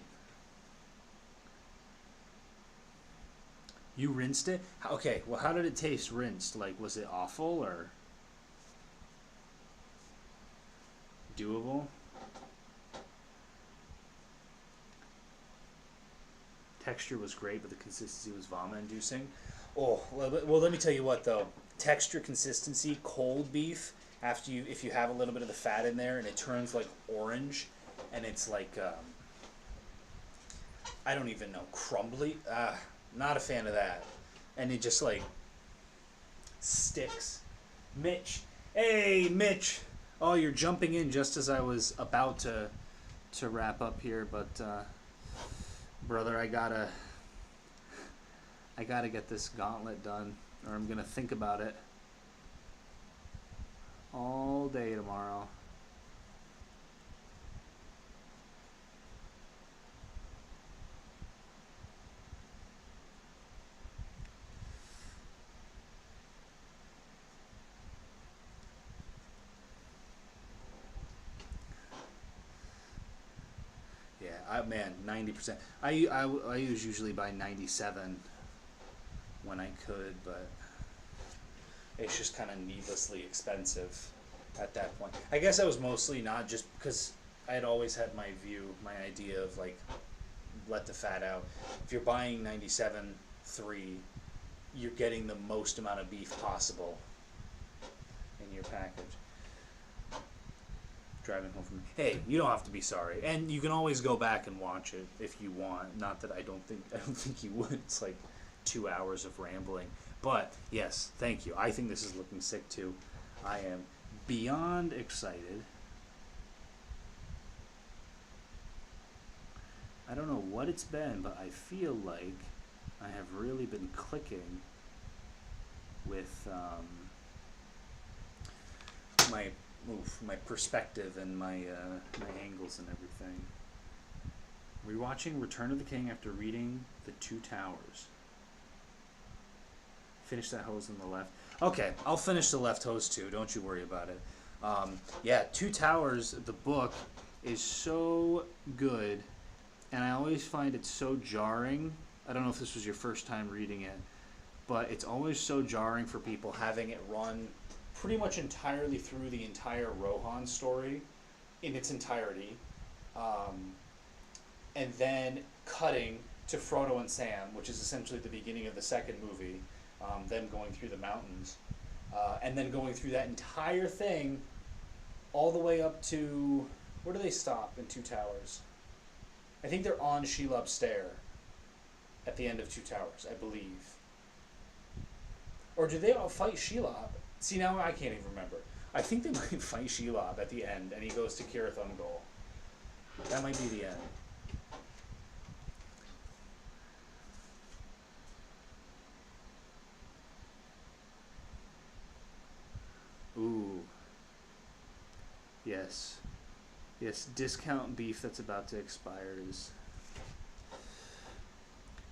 You rinsed it? Okay, well, how did it taste rinsed? Like, was it awful or doable? Texture was great, but the consistency was vomit-inducing. Oh, well, let me tell you what, though. Texture, consistency, cold beef, after you, if you have a little bit of the fat in there and it turns, like, orange, and it's, like, I don't even know, crumbly? Not a fan of that. And it just, like, sticks. Mitch. Hey, Mitch. Oh, you're jumping in just as I was about to wrap up here, but, brother, I gotta get this gauntlet done, or I'm gonna think about it all day tomorrow. Yeah, man, 90%. I usually buy 97 when I could, but it's just kind of needlessly expensive at that point. I guess I was mostly not just because I had always had my idea of, like, let the fat out. If you're buying 97.3, you're getting the most amount of beef possible in your package. Driving home from, hey, you don't have to be sorry, and you can always go back and watch it if you want. Not that I don't think you would. It's like 2 hours of rambling, but yes, thank you. I think this is looking sick too. I am beyond excited. I don't know what it's been, but I feel like I have really been clicking with my perspective and my angles and everything. Rewatching Return of the King after reading The Two Towers. Finish that hose on the left. Okay, I'll finish the left hose too. Don't you worry about it. Yeah, Two Towers, the book, is so good, and I always find it so jarring. I don't know if this was your first time reading it, but it's always so jarring for people having it run pretty much entirely through the entire Rohan story in its entirety, and then cutting to Frodo and Sam, which is essentially the beginning of the second movie, them going through the mountains, and then going through that entire thing all the way up to, where do they stop in Two Towers? I think they're on Shelob's Stair at the end of Two Towers, I believe. Or do they all fight Shelob? See, now I can't even remember. I think they might fight Shelob at the end, and he goes to Cirith Ungol. That might be the end. Ooh. Yes. Yes, discount beef that's about to expire is...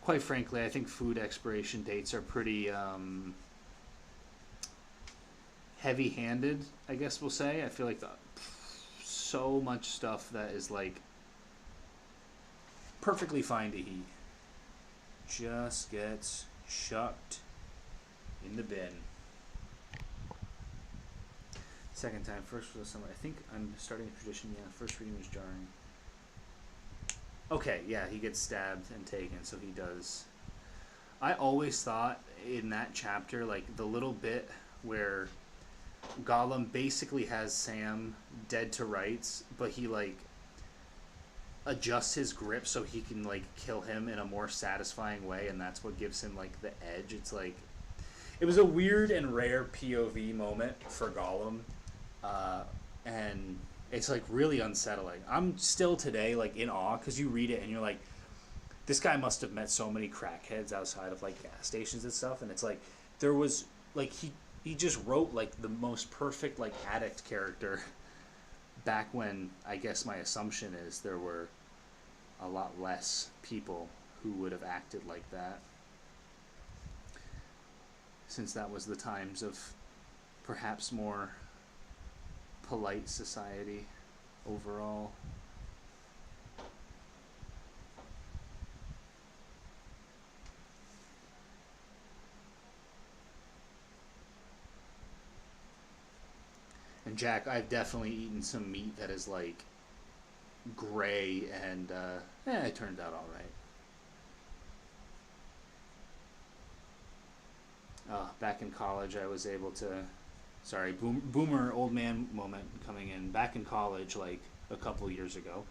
Quite frankly, I think food expiration dates are pretty... heavy-handed, I guess we'll say. I feel like so much stuff that is, like, perfectly fine to eat just gets chucked in the bin. Second time, first for the summer. I think I'm starting a tradition. Yeah, first reading was jarring. Okay, yeah, he gets stabbed and taken, so he does. I always thought in that chapter, like the little bit where Gollum basically has Sam dead to rights, but he like adjusts his grip so he can like kill him in a more satisfying way, and that's what gives him like the edge. It's like it was a weird and rare POV moment for Gollum, and it's like really unsettling. I'm still today like in awe because you read it and you're like, this guy must have met so many crackheads outside of like gas stations and stuff, and it's like there was like he just wrote like the most perfect like addict character back when I guess my assumption is there were a lot less people who would have acted like that, since that was the times of perhaps more polite society overall. And Jack, I've definitely eaten some meat that is like gray and it turned out all right. Back in college, I was able to. Sorry, boomer old man moment coming in. Back in college, like a couple years ago,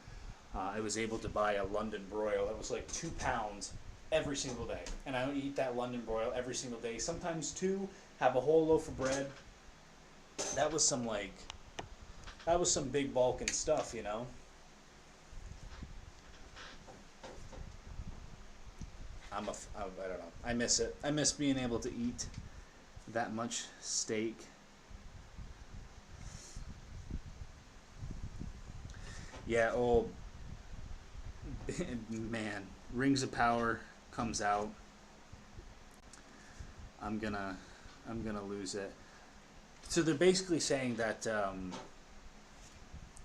I was able to buy a London broil that was like 2 pounds every single day, and I would eat that London broil every single day. Sometimes two. Have a whole loaf of bread. That was some big bulking stuff, you know. I don't know. I miss it. I miss being able to eat that much steak. Yeah, oh man, Rings of Power comes out. I'm gonna lose it. So they're basically saying that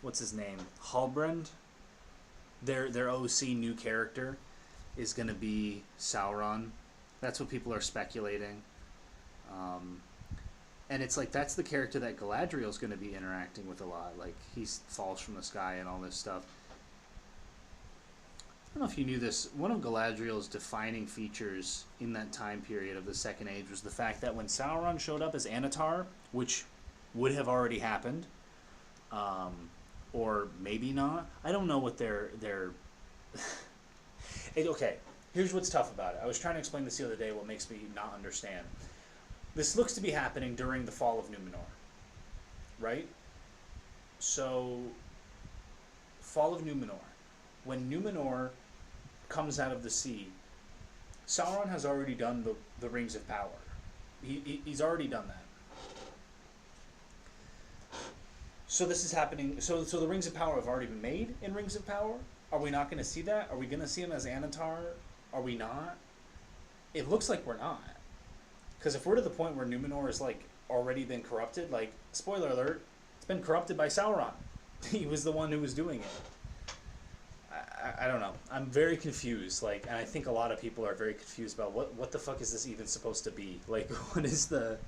what's his name? Halbrand, their OC new character, is gonna be Sauron. That's what people are speculating. And it's like that's the character that Galadriel's going to be interacting with a lot. Like he falls from the sky and all this stuff. I don't know if you knew this. One of Galadriel's defining features in that time period of the Second Age was the fact that when Sauron showed up as Anatar, which would have already happened, or maybe not. I don't know what their okay, here's what's tough about it. I was trying to explain this the other day. What makes me not understand. This looks to be happening during the fall of Numenor, right? So, fall of Numenor. When Numenor comes out of the sea, Sauron has already done the Rings of Power. He's already done that. So this is happening. So the Rings of Power have already been made in Rings of Power. Are we not going to see that? Are we going to see him as Anatar? Are we not? It looks like we're not. Because if we're to the point where Numenor is like already been corrupted, like spoiler alert, it's been corrupted by Sauron. He was the one who was doing it. I don't know. I'm very confused. Like, and I think a lot of people are very confused about what the fuck is this even supposed to be? Like, what is the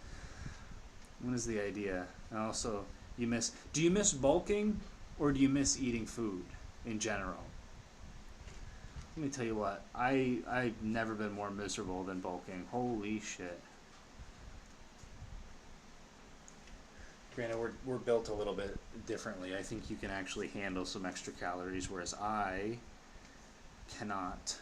idea? And also, do you miss bulking or do you miss eating food in general? Let me tell you what. I've never been more miserable than bulking. Holy shit. Granted, we're built a little bit differently. I think you can actually handle some extra calories, whereas I cannot.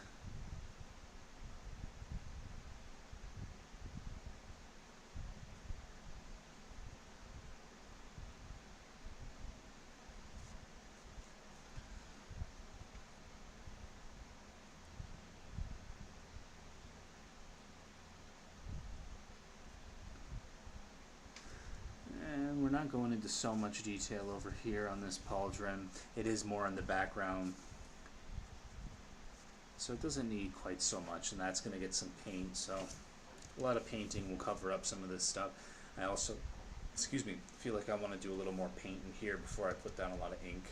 We're not going into so much detail over here on this pauldron. It is more in the background, so it doesn't need quite so much, and that's going to get some paint, so a lot of painting will cover up some of this stuff. I also, feel like I want to do a little more paint in here before I put down a lot of ink.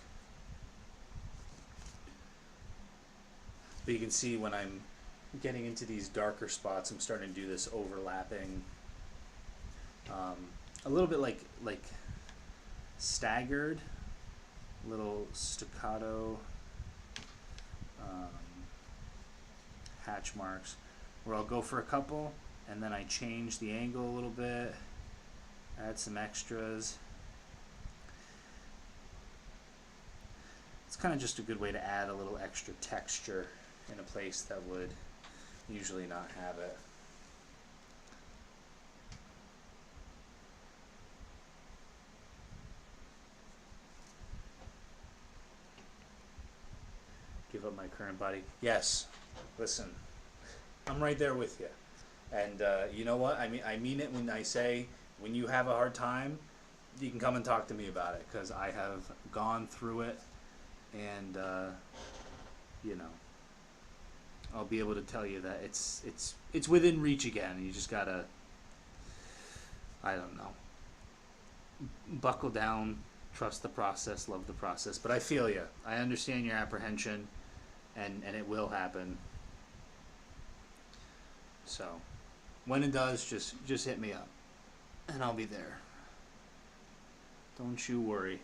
But you can see when I'm getting into these darker spots, I'm starting to do this overlapping. A little bit like staggered, little staccato hatch marks, where I'll go for a couple, and then I change the angle a little bit, add some extras. It's kind of just a good way to add a little extra texture in a place that would usually not have it. Give up my current body. Yes, listen, I'm right there with you. And you know what? I mean it when I say, when you have a hard time, you can come and talk to me about it, because I have gone through it, and you know, I'll be able to tell you that it's within reach again. You just gotta, I don't know, buckle down, trust the process, love the process. But I feel you. I understand your apprehension, and it will happen. So when it does, just hit me up, and I'll be there. Don't you worry.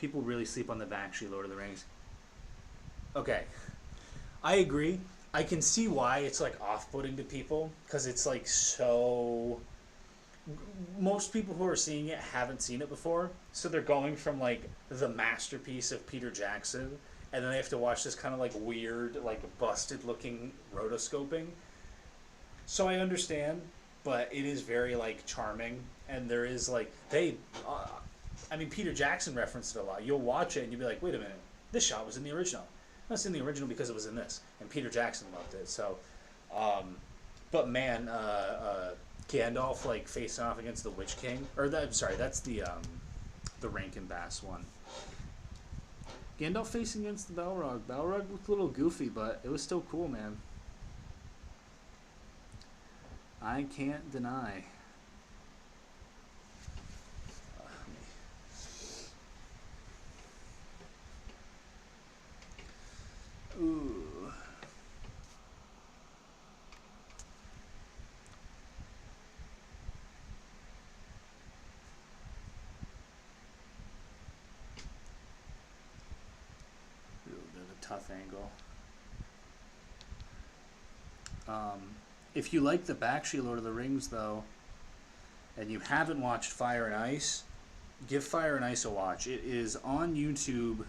People really sleep on the Bakshi Lord of the Rings. Okay, I agree. I can see why it's like off-putting to people, because it's like so. Most people who are seeing it haven't seen it before, so they're going from like the masterpiece of Peter Jackson, and then they have to watch this kind of like weird, like busted-looking rotoscoping. So I understand, but it is very like charming, and there is like I mean, Peter Jackson referenced it a lot. You'll watch it and you'll be like, wait a minute, this shot was in the original. That's in the original because it was in this, and Peter Jackson loved it. So, but man, Gandalf like facing off against the Witch King, or that, sorry, that's the Rankin Bass one. Gandalf facing against the Balrog. Balrog looked a little goofy, but it was still cool, man. I can't deny. Ooh. Real bit of a tough angle. If you like the Bakshi Lord of the Rings, though, and you haven't watched Fire and Ice, give Fire and Ice a watch. It is on YouTube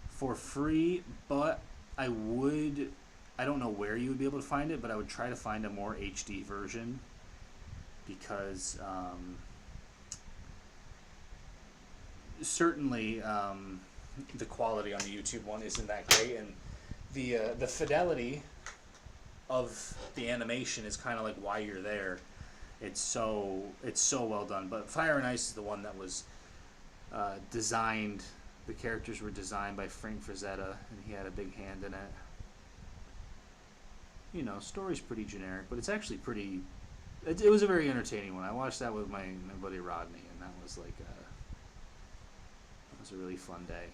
for free, but I don't know where you would be able to find it, but I would try to find a more HD version, because certainly the quality on the YouTube one isn't that great, and the fidelity of the animation is kind of like why you're there. It's so well done. But Fire and Ice is the one that was designed. The characters were designed by Frank Frazetta, and he had a big hand in it. You know, story's pretty generic, but it's actually pretty. It was a very entertaining one. I watched that with my buddy Rodney, and that was like that was a really fun day.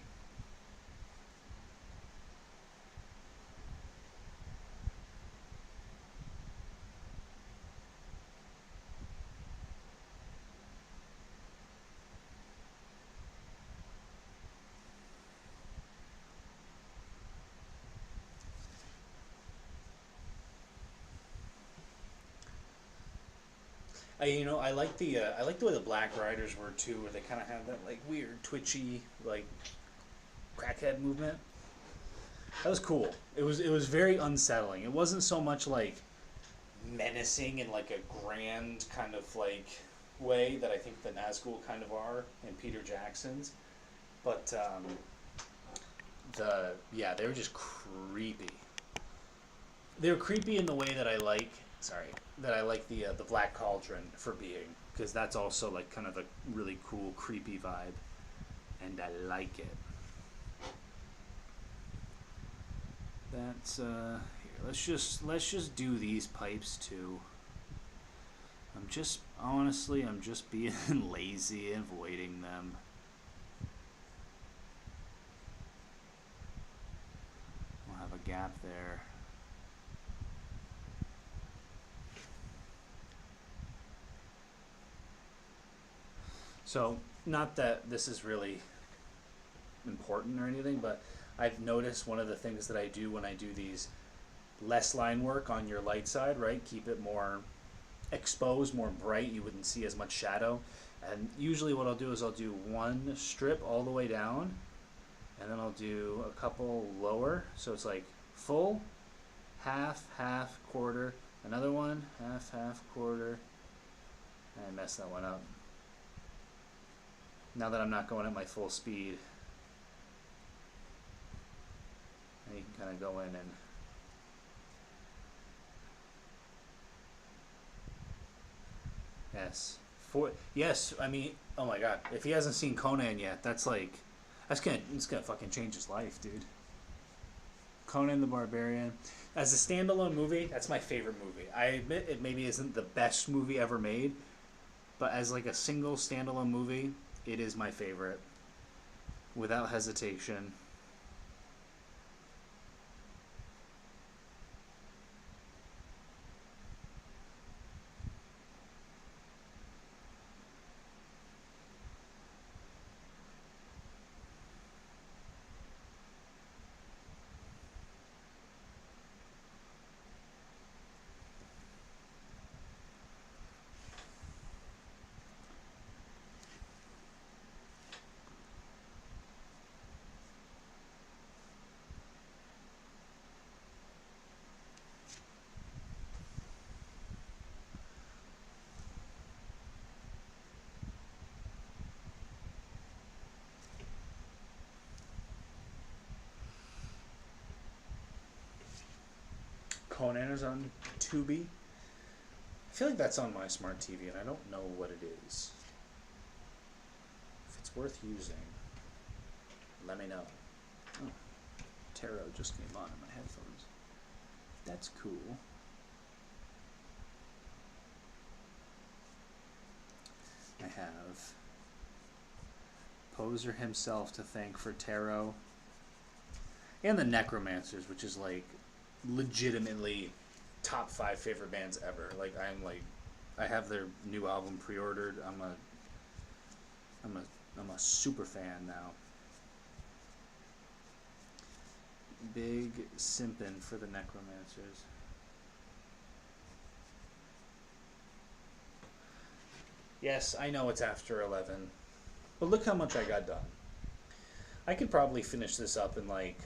I like the way the Black Riders were too, where they kind of have that like weird twitchy like crackhead movement. That was cool. It was very unsettling. It wasn't so much like menacing in like a grand kind of like way that I think the Nazgul kind of are in Peter Jackson's, but they were just creepy. They were creepy in the way that I like. Sorry, that I like the Black Cauldron for being, because that's also like kind of a really cool creepy vibe, and I like it. That's here. Let's just do these pipes too. I'm just being lazy and avoiding them. We'll have a gap there. So not that this is really important or anything, but I've noticed one of the things that I do when I do these less line work on your light side, right? Keep it more exposed, more bright. You wouldn't see as much shadow. And usually what I'll do is I'll do one strip all the way down, and then I'll do a couple lower. So it's like full, half, half, quarter, another one, half, half, quarter. I messed that one up. Now that I'm not going at my full speed, and you can kind of go in and yes, I mean, oh my god, if he hasn't seen Conan yet, it's gonna fucking change his life, dude. Conan the Barbarian. As a standalone movie, that's my favorite movie. I admit it maybe isn't the best movie ever made, but as like a single standalone movie, it is my favorite. Without hesitation. Conan is on Tubi. I feel like that's on my smart TV, and I don't know what it is. If it's worth using, let me know. Oh, Tarot just came on in my headphones. That's cool. I have Poser himself to thank for Tarot, and the Necromancers, which is like legitimately top 5 favorite bands ever. I have their new album pre-ordered. I'm a super fan now. Big simpin' for the Necromancers. Yes, I know it's after 11, but look how much I got done. I could probably finish this up in like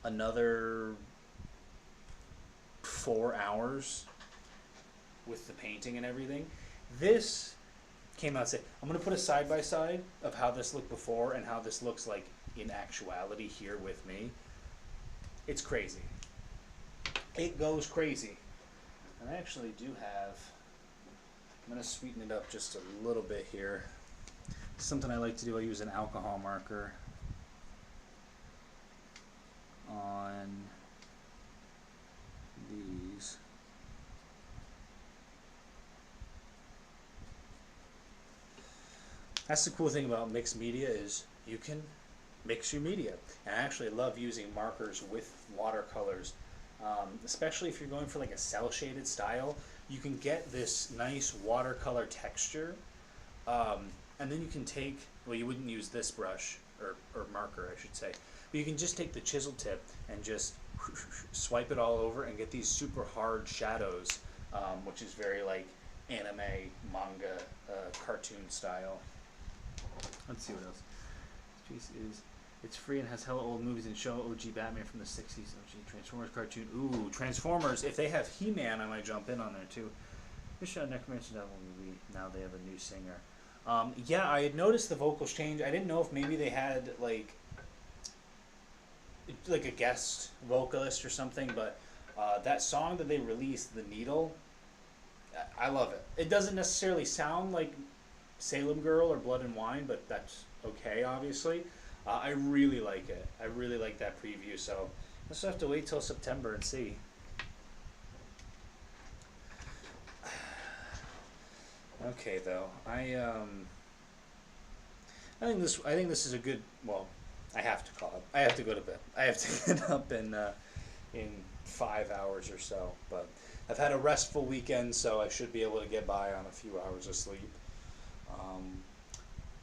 another 4 hours with the painting and everything. This came out. I'm going to put a side by side of how this looked before and how this looks like in actuality here with me. It's crazy. It goes crazy. And I actually do have. I'm going to sweeten it up just a little bit here. Something I like to do. I use an alcohol marker on these. That's the cool thing about mixed media is you can mix your media. And I actually love using markers with watercolors, especially if you're going for like a cell shaded style. You can get this nice watercolor texture, and then you can take, well, you wouldn't use this brush or marker, I should say. But you can just take the chisel tip and just swipe it all over and get these super hard shadows, which is very like anime, manga, cartoon style. Let's see what else. This piece is, it's free and has hella old movies and show OG Batman from the 60s, OG Transformers cartoon. Ooh, Transformers. If they have He-Man, I might jump in on there too. This show Necromancer Devil movie, now they have a new singer. Yeah, I had noticed the vocals change. I didn't know if maybe they had like a guest vocalist or something, but that song that they released, The Needle, I love it. It doesn't necessarily sound like Salem Girl or Blood and Wine, but that's okay, obviously. I really like it. I really like that preview, so I just have to wait till September and see. Okay, though, I think this is a good. Well, I have to call it. I have to go to bed. I have to get up in 5 hours or so. But I've had a restful weekend, so I should be able to get by on a few hours of sleep.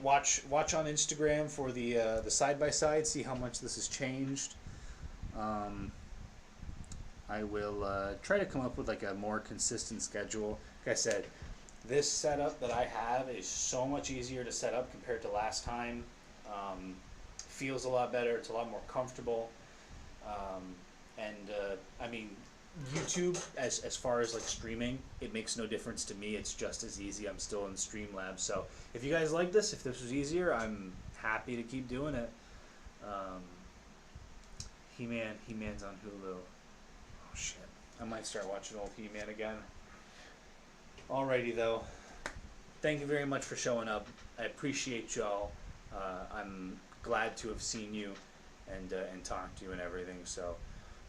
Watch on Instagram for the side by side. See how much this has changed. I will try to come up with like a more consistent schedule. Like I said, this setup that I have is so much easier to set up compared to last time. Feels a lot better. It's a lot more comfortable. I mean, YouTube, as far as like streaming, it makes no difference to me. It's just as easy. I'm still in Streamlabs. So if you guys like this, if this was easier, I'm happy to keep doing it. He-Man's on Hulu. Oh shit, I might start watching old He-Man again. Alrighty though, thank you very much for showing up. I appreciate y'all. I'm glad to have seen you and talked to you and everything. So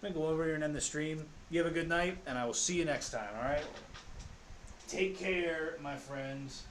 I'm gonna go over here and end the stream. You have a good night, and I will see you next time. All right. Take care, my friends.